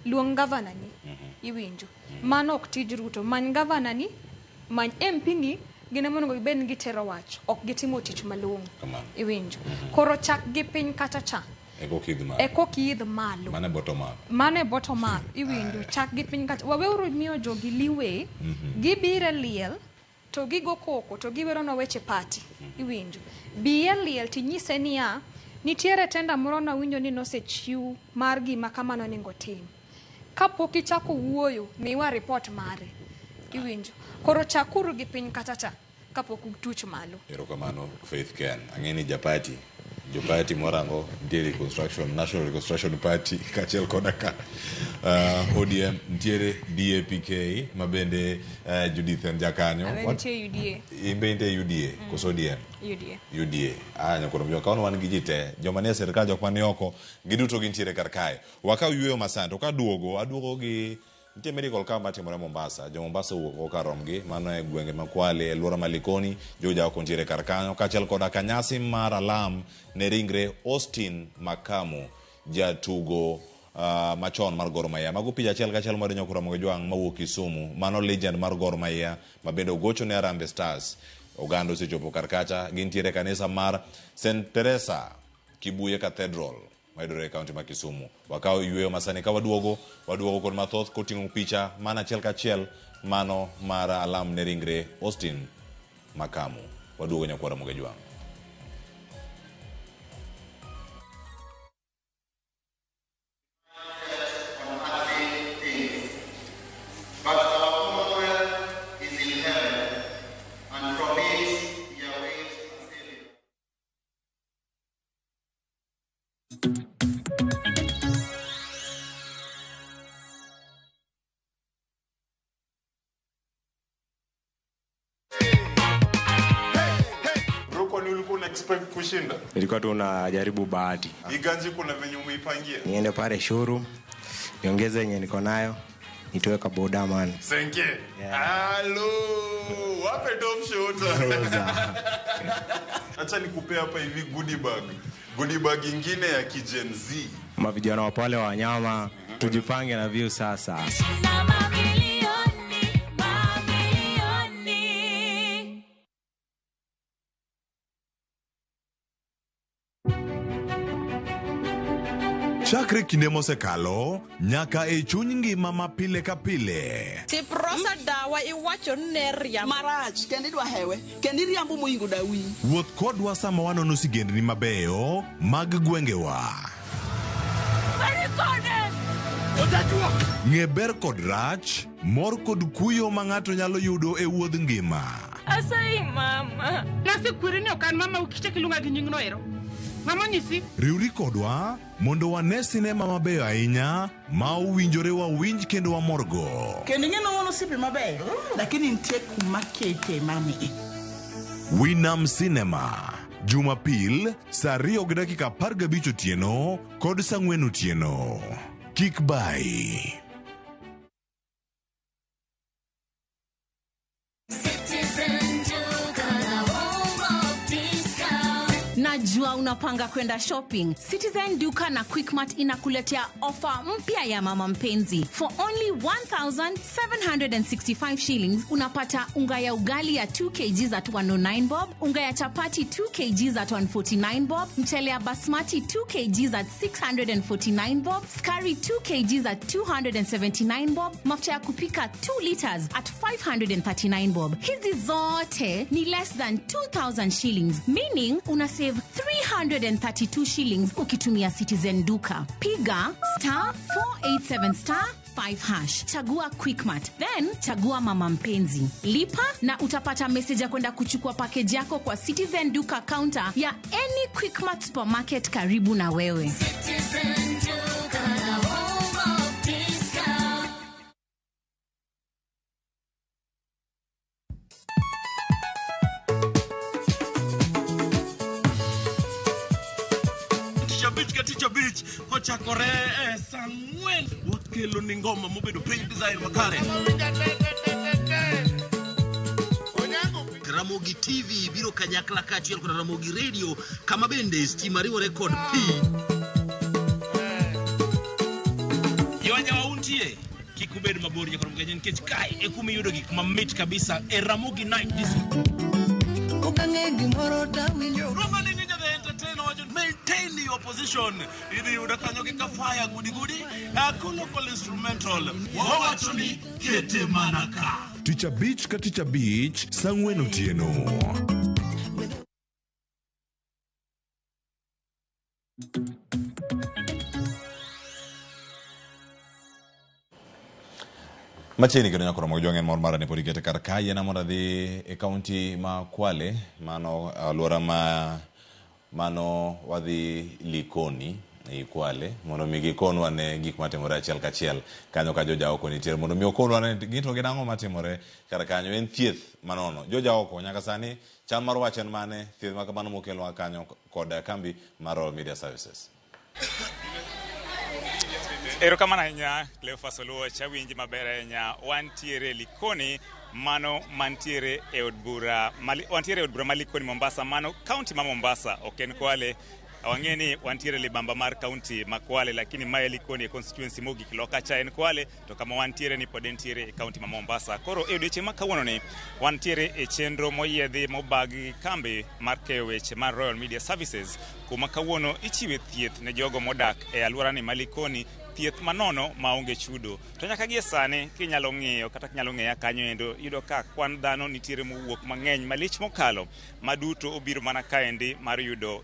Luong governor ni. Iwinjo. Mano ok tij Ruto. Many governor ni, many MP ni, gine moningo gibed gitero wach. Ok gitimo tich malong'o. Iwinjo. Koro chak gi piny kachacha. Eko kiidh malo. Mane bottom up. Iwinjo. Chak gi piny kacha. Waweuru miyo jogi liwe. Gibire liel. To gigo koko. To giwero no weche party. Iwinjo. Biye liel tinyise niya. Nitiere tenda moro na winjo ni nosechiw mar gima kamano oningo tim. Kapok ichako wuoyo, miwa report mare. Iwinjo. Koro chakuru gi piny kachacha. Kapok utuch malo. Erokamano Faith Ken. Ang'eni japati. Jopati morango ntiere Reconstruction, National Reconstruction Party, kachiel kodaka ODM, ntiere DAPK, mabende Judith Njakanyo. Ntiere UDA. Imbe ntiere UDA, koso ODM? UDA. Nyakoro mjwa kaono wan gijite, joma nie serikal, jok mani oko, giduto gintiere karkae. Waka yueyo masante, oka aduogo gi nitie medical camp matimore Mombasa. Jo Mombasa wuok karomgi, mano e gwenge makwale, Elwora Malikoni, joja oko ntiere karkanyo, kachiel koda kanyasi mar alam ne ringre Austin Makamu, jatugo machon mar Gor Mahia. Mago pija achiel kachiel mar nyokura mogo jwang' mawuok Kisumu, mano legend mar Gor Mahia, mabende ogocho ne Harambee Stars. Oganda osechopo karkacha, gintiere kanisa mar St. Teresa Kibuye Cathedral, maidore kaunti ma Kisumu. Wakao yueyo masani ka waduogo kod mathoth koting'o picha mana achiel kachiel mano mar alam ne ringre Austin Makamu. Waduogo nyakwara mogo jwang'. una expect kushinda? Nilikuwa tu najaribu bahati. Iganji kuna venye umeipangia? Niende pale showroom, niongeze yenye niko nayo, nitoe kaboda man. Senke. Hello. Wape top shota. Acha nikupe hapa hivi goodie bag. Goodie bag ingine ya Gen Z. Mavijana wa pale wa wanyama, tujipange na view sasa. Chakre kinde mosekalo nyaka e chuny ngima ma pile ka pile. Tiprosa dawa iwacho neria marach kendi dwa hewe kendi riambo moingo dawi. Wuoth kodwa sama wanono sigendni mabeyo mag gwengewa. Ng'e ber kod rach, mor kod kuyo ma ng'ato nyalo yudo e wuodh ngima. Asai mama. Nasikwiri ni okan mama ukiche kilunga gi nyingno ero. Mama nyisi. Riwri kodwa mondo wane sinema mabeyo ahinya ma owinjore wawinj kendo wamorgo. Kendi ng'eno wono sipi mabeyo lakini nitie kuma kete mami. Winam Cinema Jumapil saa 2:15 otieno kod saa 4 otieno. Kik bai. Najua unapanga kwenda shopping. Citizen Duka na Quickmart inakuletea ofa mpya ya mama mpenzi. For only 1,765 shillings unapata unga ya ugali ya 2 kg at 109 bob, unga ya chapati 2 kg at 149 bob, mchele ya basmati 2 kg at 649 bob, sukari 2 kg at 279 bob, mafuta ya kupika 2 liters at 539 bob. Hizi zote ni less than 2,000 shillings, meaning una save 332 shillings ukitumia Citizen Duka. Piga *487*5#. Chagua Quickmart, then chagua mama mpenzi. Lipa na utapata message ya kwenda kuchukua package yako kwa Citizen Duka counter ya any Quickmart supermarket karibu na wewe. Citizen Duka, home of discount. Teacher Beach ochakore sangwen wakelo ni ngoma mobedo pre design makare. Ramogi TV biro kanyakla kachiel kod Ramogi Radio kama bende stima riwore kod P. Yawanya wauntie kikubed mabor ya kod mgenyen kech kai e kumi yudo gik mamit kabisa e Ramogi Night Disco. Ukange gimoro tawinjo. Romani ninja the entertainer wajon maintain your position. Idi udakanyo kika fire gudi. Local instrumental. Wawachoni kete manaka. Teacher Beach ka Teacher Beach saa 4 otieno. Machini kino nyakoro mojong'en mor mara ne podikete kar kaye na mondo dhi e kaunti ma Kwale, mano alwora ma mano wadhi Likoni e Kwale, mondo mi gikonwa ne gik matimore achiel kachiel kanyo ka joja oko nitiere, mondo mi okonwa ne gito ginang'o matimore kar kanyo en thieth manono. Joja oko nyaka sani chal mar wach en mane, thieth ma kamano mokelwa kanyo kod kambi mar All Media Services. Erokamano ahinya Cleophas Oluoch, chawinji maber ahinya. Wantiere Likoni, mano mantiere e od bura ma Likoni Mombasa, mano kaunti ma Mombasa, ok en Kwale. Wang'eni wantiere libamba mar kaunti ma Kwale, lakini mae Likoni e constituency mogik loka cha en Kwale, to kama wantiere ni pod entiere e kaunti ma Mombasa. Koro e odiochieng' ma kawuono ni wantiere e chenro moyiedhi mobagi kambi mar keyo weche mar Royal Media Services, kuma kawuono ichiwe thieth ne jogo modak e alwora ni ma Likoni, thieth manono maonge chudo. To nyaka gie sani kinyalo ng'iyo kata kinyalo ng'eya kanyo endo, yudo ka kwan dhano nitiere mowuok mang'eny malich mokalo, maduto obiro mana kaendi mar yudo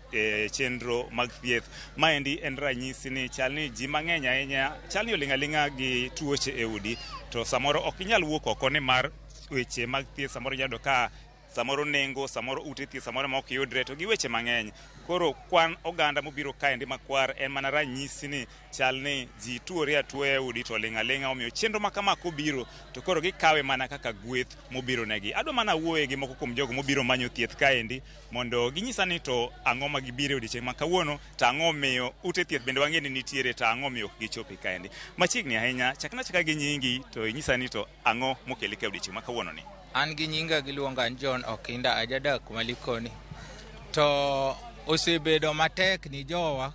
chenro mag thieth. Maendi en ranyisi ni chalni ji mang'eny ahinya chalni oling'aling'a gi tuoche e udi, to samoro ok inyal wuok oko ni mar weche mag thieth. Samoro nyalo ka samoro nengo, samoro ute thieth samoro ma ok yudre, to gi weche mang'eny. Koro kwan oganda mobiro kaendi makwar en mana ranyisi ni chal ni ji tuore atuoya e udi to ling'aling'a, omiyo chenro ma kama kobiro to koro gikawe mana kaka gweth mobiro negi. Adwa mana wuoye gi moko kuom jogo mobiro manyo thieth kaendi mondo ginyisa ni to ang'o ma gibiro e odiechieng' ma kawuono, to ang'o miyo ute thieth bende wang'e ni nitiere, to ang'o miyo ok gichopi kaendi. Machiegni ahinya, chakna chaka gi nyingi to inyisa ni to ang'o mokeli ka odiechieng' ma kawuono ni. An gi nyinga giluonga ni John Okinda, ajadak Malikoni. To osebedo matek ni jowa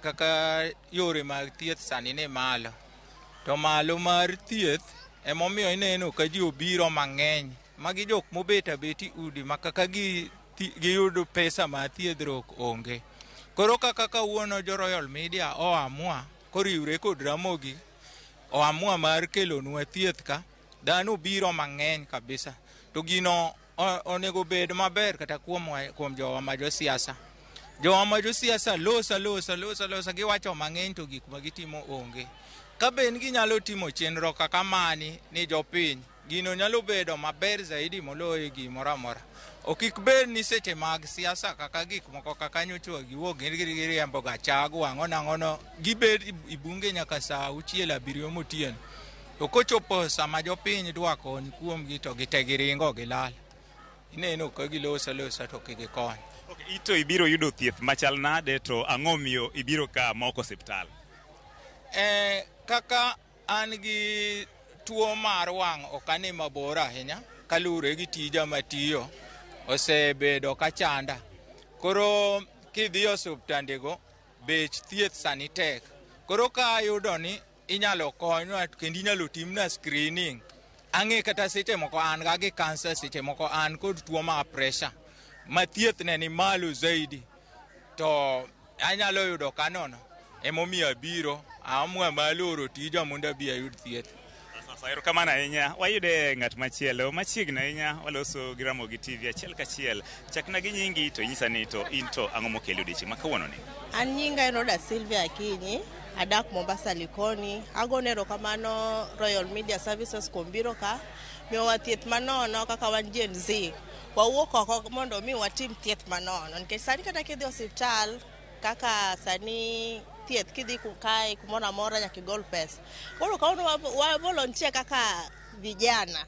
kaka yore mag thieth sani ni malo. To malo mar thieth emomiyo ineno ka ji obiro mang'eny. Magi jok mobet abeti udi ma kaka giyudo pesa ma thiedhruok onge. Koro kaka kawuono jo Royal Media oamua koriwre kod Ramogi oamua mar kelonwa thieth ka. Dhano biro mang'eny kabisa. To gino onego bed maber kata kuom jowa ma josiasa. Jowa ma josiasa losa giwacho mang'eny to gik ma gitimo onge. Ka ben ginyalo timo chenro kaka mani ni jopiny, gino nyalo bedo maber zaidi moloyo gimoro amora. Okik bed ni seche mag siasa kaka gik moko kaka nyocho giwuok giriembo gachago ang'ono gibed ibunge nyaka saa 6-7 motieno. To kochopo sama jopiny dwa kony kuomgi to gite giringo gilal. Ineno ka gilosa to gikony. Okay, ito ibiro yudo thieth machal nade, to ang'o miyo ibiro ka moko osiptal? Kaka an gi tuo mar wang' ok ane mabor ahinya kalure gi tija matiyo osebedo ka chanda. Koro kidhi osiptandego bech thieth sani tek. Koro ka ayudo ni inyalo konywa kendo inyalo timna screening. Ang'e kata seche moko an ga gi kansa, seche moko an kod tuo mar pressure ma thieth ne ni malo zaidi, to anyalo yudo kanono emomiyo abiro amua maloro tija mondo abi ayud thieth. Sasa erokamano ahinya. Wayude ng'at machielo machiegni ahinya, waloso gi Ramogi TV achiel kachiel. Chakna gi nyingi to inyisa ni to in to ang'o mokelo odiechieng' ma kawuono ni? An nyinga Roda Silvia Akinyi, adak Mombasa Likoni. Agone erokamano Royal Media Services kuom biro ka miyowa thieth manono kaka wan Gen Z. Wawuok oko mondo mi watim thieth manono nikech sani kata kidhi osiptal kaka sani thieth kidhi kukae kumoro amora nyaka igol pesa. Koro kawuono wa volunteer kaka vijana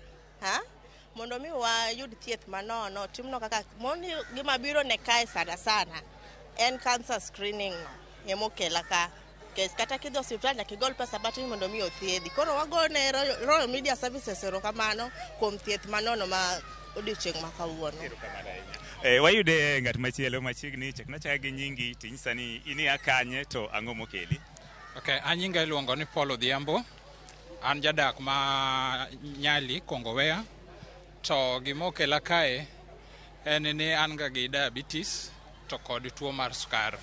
mondo mi wayud thieth manono, timno kaka gima biro ne kae sana en cancer screening no emokela ka. Kata kidhi osiptal nyaka igol pesa matin mondo mi othiedhi. Koro wagone Royal Media Services erokamano kuom thieth manono ma odiechieng' ma kawuono. Wayude ng'at machielo machiegni, chakna chaka gi nyingi to inyisa ni ini akanye to ang'o mokeli? Okay, anyinga iluongo ni Paul Odhiambo. An jadak ma Nyali, Kongowea. To gimokela kae en ni an ga gi diabetes to kod tuo mar sukar.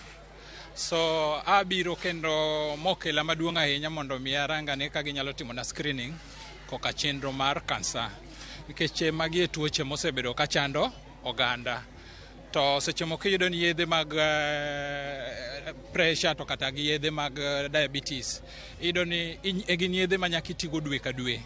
So abiro kendo mokela maduong' ahinya mondo mi aranga ni ka ginyalo timo na screening koka chenro mar kansa. Nikech magi e tuoche mosebedo ka chando oganda. To seche moko iyudo ni yedhe mag pressure to kata gi yedhe mag diabetes, iyudo ni gin yedhe ma nyaka itigo dwe ka dwe.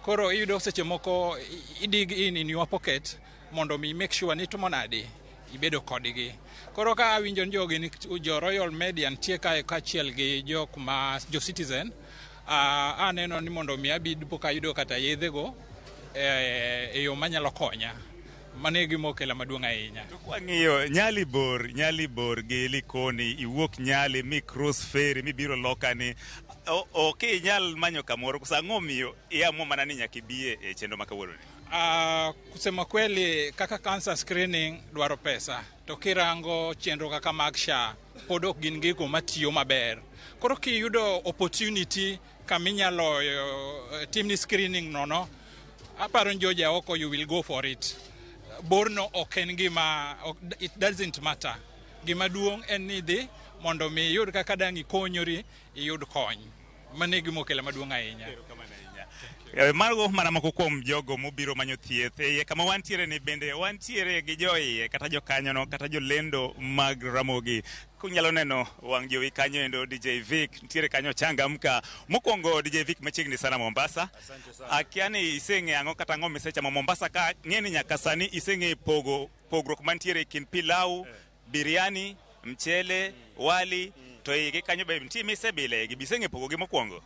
Koro iyudo seche moko idig in your pocket mondo mi make sure ni tumo nade ibedo kodgi. Koro ka awinjo ni jogi ni jo Royal Media nitie kae kachiel gi jok ma jo Citizen, aneno ni mondo mi abid poka yudo kata yedhego e yo manyalo konya. Mane gimokela maduong' ahinya. To kwang'iyo Nyali bor gi Likoni, iwuok Nyali mi cross ferry mibiro Lokani, ok inyal manyo kamoro kusa ang'o miyo iamua mana ni nyaka ibie e chenro ma kawuono ni? Kusema kweli kaka cancer screening dwaro pesa, to kirango chenro kaka mag SHA pod ok gin gigo matiyo maber. Koro kiyudo opportunity kaminyalo timni screening nono, aparo njoja oko you will go for it. Borno ok en gima, it doesn't matter. Gima duong' en ni dhi mondo mi yud kaka dang' ikonyori iyud kony. Mane gimokela maduong' ahinya. Mago mana moko kuom jogo mobiro manyo thieth e kama wantiere ni, bende wantiere gi joiye kata jokanyono kata jolendo mag Ramogi. Kunyalo neno wang' jowi kanyo endo DJ Vic ntiere kanyo changamka. Mokwongo DJ Vic machiegni sana Mombasa. Akiani iseng'e ang'o kata ang'o misechamo Mombasa ka ng'eni nyaka sani iseng'e pogruok mantiere kin pilau, biryani mchele, wali, to iki kanyo be nitie mise bile gibisenge pogo gi mokwongo.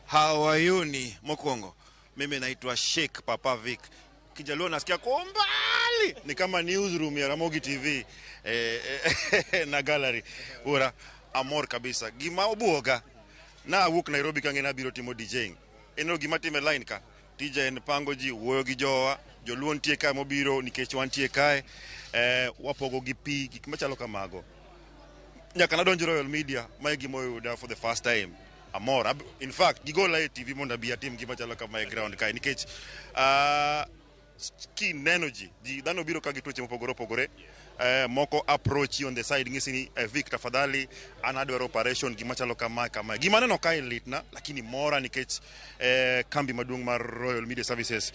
Hawayuni mokwongo. Mimi naitwa Sheikh Papa Vic. Kijaluo nasikia kwa mbali ni kama newsroom ya Ramogi TV na gallery. Ura amor kabisa. Gima obuoga na awuok Nairobi kangena biro timo DJing. Eno gima time line ka. DJ en pango ji wuoyo gi jowa, joluo nitie kae mobiro nikech wantie kae, wapogo gi pi gik machalo kamago. Nyaka nadonjo Royal Media mae gima oyuda for the first time. Amor. In fact, gigola e TV monda bia tim gima chalo kama e ground kae nikech skin energy ji dhano biro ka gituoche mopogore opogore. Moko approach on the side ngisi ni Vic tafadhali anadwaro operation gima chalo kama gima neno kae litna lakini mora nikech kambi maduong' mar Royal Media Services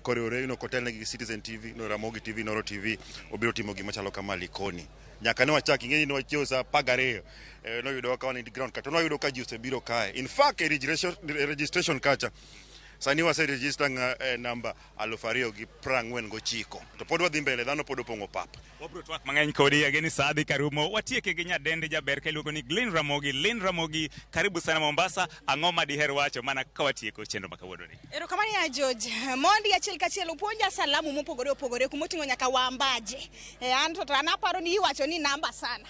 koreore no kotel ne Citizen TV no Ramogi TV Noro TV obiro timo gima chalo kama Likoni nyaka ne wachaki ngeni ne wachio sa pagare no yudo ka on the ground kata no yudo ka ji osebiro kae. In fact registration kacha sani wase register number 2,249 to pod wadhi mbele dhano pod opongo pap. Wabro twak mang'eny kodi ageni sadhi karumo watieke gi nyadende jaber ka iluongo ni Lynn Ramogi karibu sana Mombasa. Ang'o ma diher wacho mana ka watieko chenro makawuono ni? Erokamano ya George. Mondi achiel kachiel upuonja salamu mopogore opogore kumoting'o nyaka wambaje. Anto to anaparo ni iwacho ni namba sana.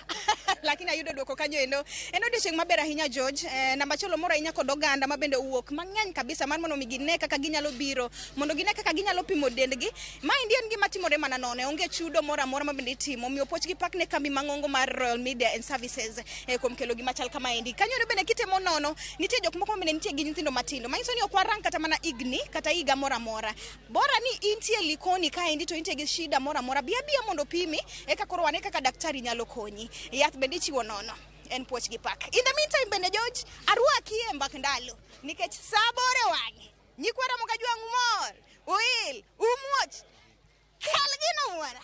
Lakini ayudo dwoko kanyo eno odiochieng' maber ahinya George. Namba cholo moro ahinya kod oganda mabende uwuok mang'eny kabisa mar mondo gine kaka ginyalo biro mondo gine kaka ginyalo pimo dendgi. Ma en gima timore mana nono, onge chudo moro amora mabende timo. Miyo pochgi pak ne kambi mang'ongo mar Royal Media and Services kuom kelo gima chal kama endi. Kanyo bende kitemo nono nitie jok moko bende nitie gi nyithindo matindo. Manyiso ni ok warang kata mana igni kata higa moro amora. Bora ni intie Likoni ka endi to intie gi shida moro amora bia mondo pimi eka koro wane kaka daktari nyalo konyi. Yath bende chiwo nono. En pochgi pak. In the meantime bende George arwaki e mbak ndalo nikech sabore wang'e. Nyikwara mokajwa ng'umor, uil, umuoch, kalgino wara.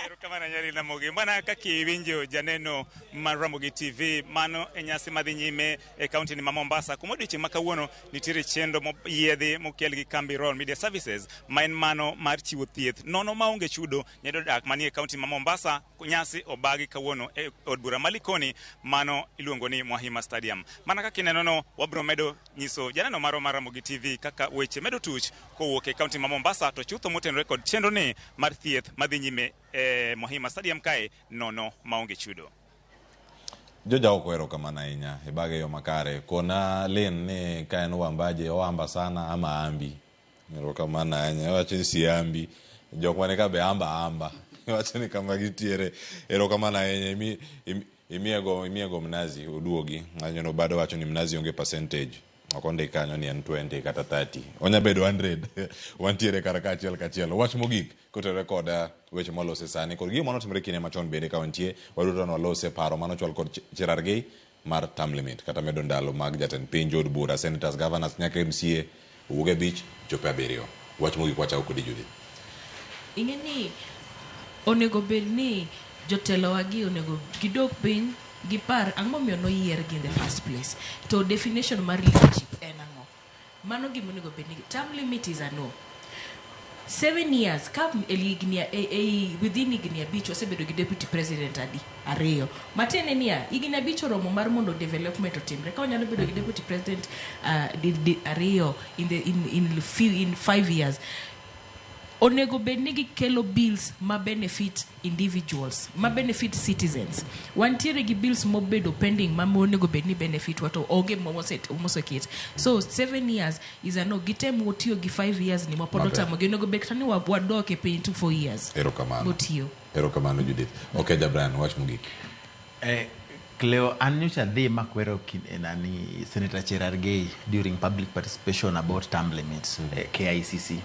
Erokamano nyari Ramogi. Mana kaki winjo janeno mar Ramogi TV mano e nyasi madhi nyime e kaunti ni ma Mombasa. Kumodichi makawuono nitiere chenro moyiedhi mokel gi kambi Royal Media Services ma en mano mar chiwo thieth nono maonge chudo nyedo dak manie kaunti ma Mombasa. Nyasi obagi kawuono e od bura Malikoni mano iluongo ni Mwahima Stadium. Mana kaka inenono wabro medo nyiso janeno maro mar Ramogi TV kaka weche medo tuch kowuok e kaunti ma Mombasa to chutho motenore kod chenro ni mar thieth madhi nyime Mwahima Stadium kae nono maonge chudo. Joja okwero kamana ahinya e bage yo makare kona Lynn ni ka en wambaje oamba sana ama ambi. Erokamano ahinya wacho si ambi jok mane ka be amba wacho ni kama gitiere. Erokamano ahinya imiego mnazi oduogi anyono bado wacho ni mnazi onge percentage akonde kanyo ni en 20 kata 30 onya bedo 100 wantiere karaka achiel kachiel. Wach mogik kotere kod weche molose sani kod gimo notimre kine machon bende ka wantie waduto no lose paro mano chwal kod Cherargei mar term limit kata medo ndalo mag jatend piny od bura senators governors nyaka MCA uge bich chope abiriyo. Wach mogik wacha kod Judith. Ingeni onego bedni jotelo wagi onego gidok piny gipar ang'o miyo noyier gi in the first place to definition mar leadership en ang'o mano gima onego bedni term limit is a no 7 years kam within igni abich osebedo gi deputy president adi ariyo matene niya igni abich oromo mar mondo development otimre ka onyalo bedo gi deputy president ariyo in 5 years onego bedni gikelo bills ma benefit individuals ma benefit citizens. Wantiere gi bills mobedo pending ma onego bedni benefit wato oge mosekit. So 7 years is a no. Gitem wotio gi 5 years ni mapod otamo gi onego bed tani wadoke piny to 4 years. Erokamano. Wotio. Erokamano Judith. Okay Jabran wach mogik. Cleo Anyucha dhi makwero nani Senator Cherargei during public participation about term limits KICC.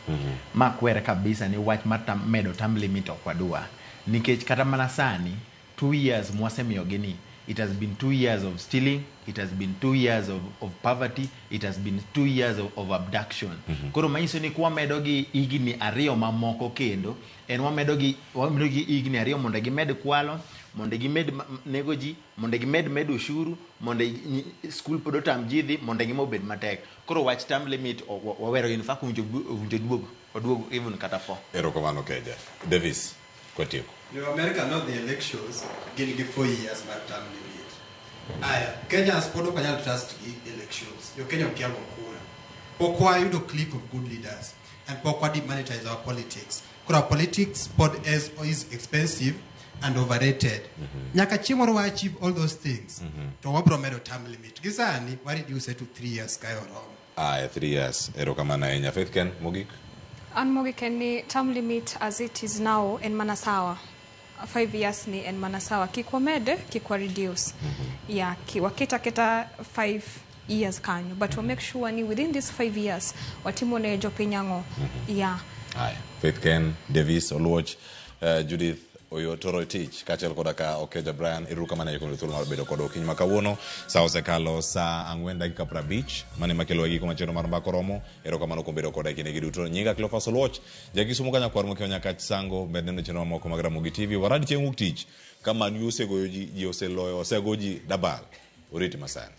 Makwere kabisa ni wach mar medo term limit okwadua. Nikech kata mana sani 2 years mwasemiyo gini. It has been 2 years of stealing, it has been 2 years of poverty, it has been 2 years of abduction. Koro manyiso ni kwa medo gi igni ariyo mamoko kendo en wamedo gi igni ariyo mondo gimed kwalo mondo gimed nego ji mondo gimed ushuru mondo school pod otam jidhi mondo gimobed matek. Koro wach term limit wawero in fact unjo oduogo even kata 4. Erokamano Keja. Davis Kotieko. No, America not the elections getting 4 years my term limit. Kenya has put up a trust elections. Your Kenya Kiambo Kura. Pokwa you do clique of good leaders and Pokwa demonetize our politics. Kura politics is expensive and overrated. Nyaka chimoro wa achieve all those things. To wapromedo term limit. Gisani, why did you say to 3 years kaya wrong? 3 years. Ero kamana enya Faith Ken Mogik. An Mogik ni term limit as it is now in Manasawa. 5 years ni en Manasawa. Kikwa mede, kikwa reduce. Yeah, kiwa kita 5 years kanyo. But we'll make sure ni within these 5 years, watimo ne jope nyango. Yeah. Aye. Faith Ken, Davis, Oluoch, Judith, Oyo Toro Teach, Kachel Kodaka, Okeja Brian, Iruka Mana Yukun Tulma Bedo Kodo King Makawuno, Sao Sekalo, Sa Angwenda Kapra Beach, Mani Makelo Yiko Maramba Koromo, Eroka Manoko Bedo Koda Kinegiduto, Niga Clofa Soloch, Jaki Sumukanya Kwarmo Kenya Kachango, Beneno Cheno Moko Magramugi TV, Waradi Chenguk Teach, Kama Yuse Goji, Yose Loyo, Segoji, Dabal, Uriti Masani.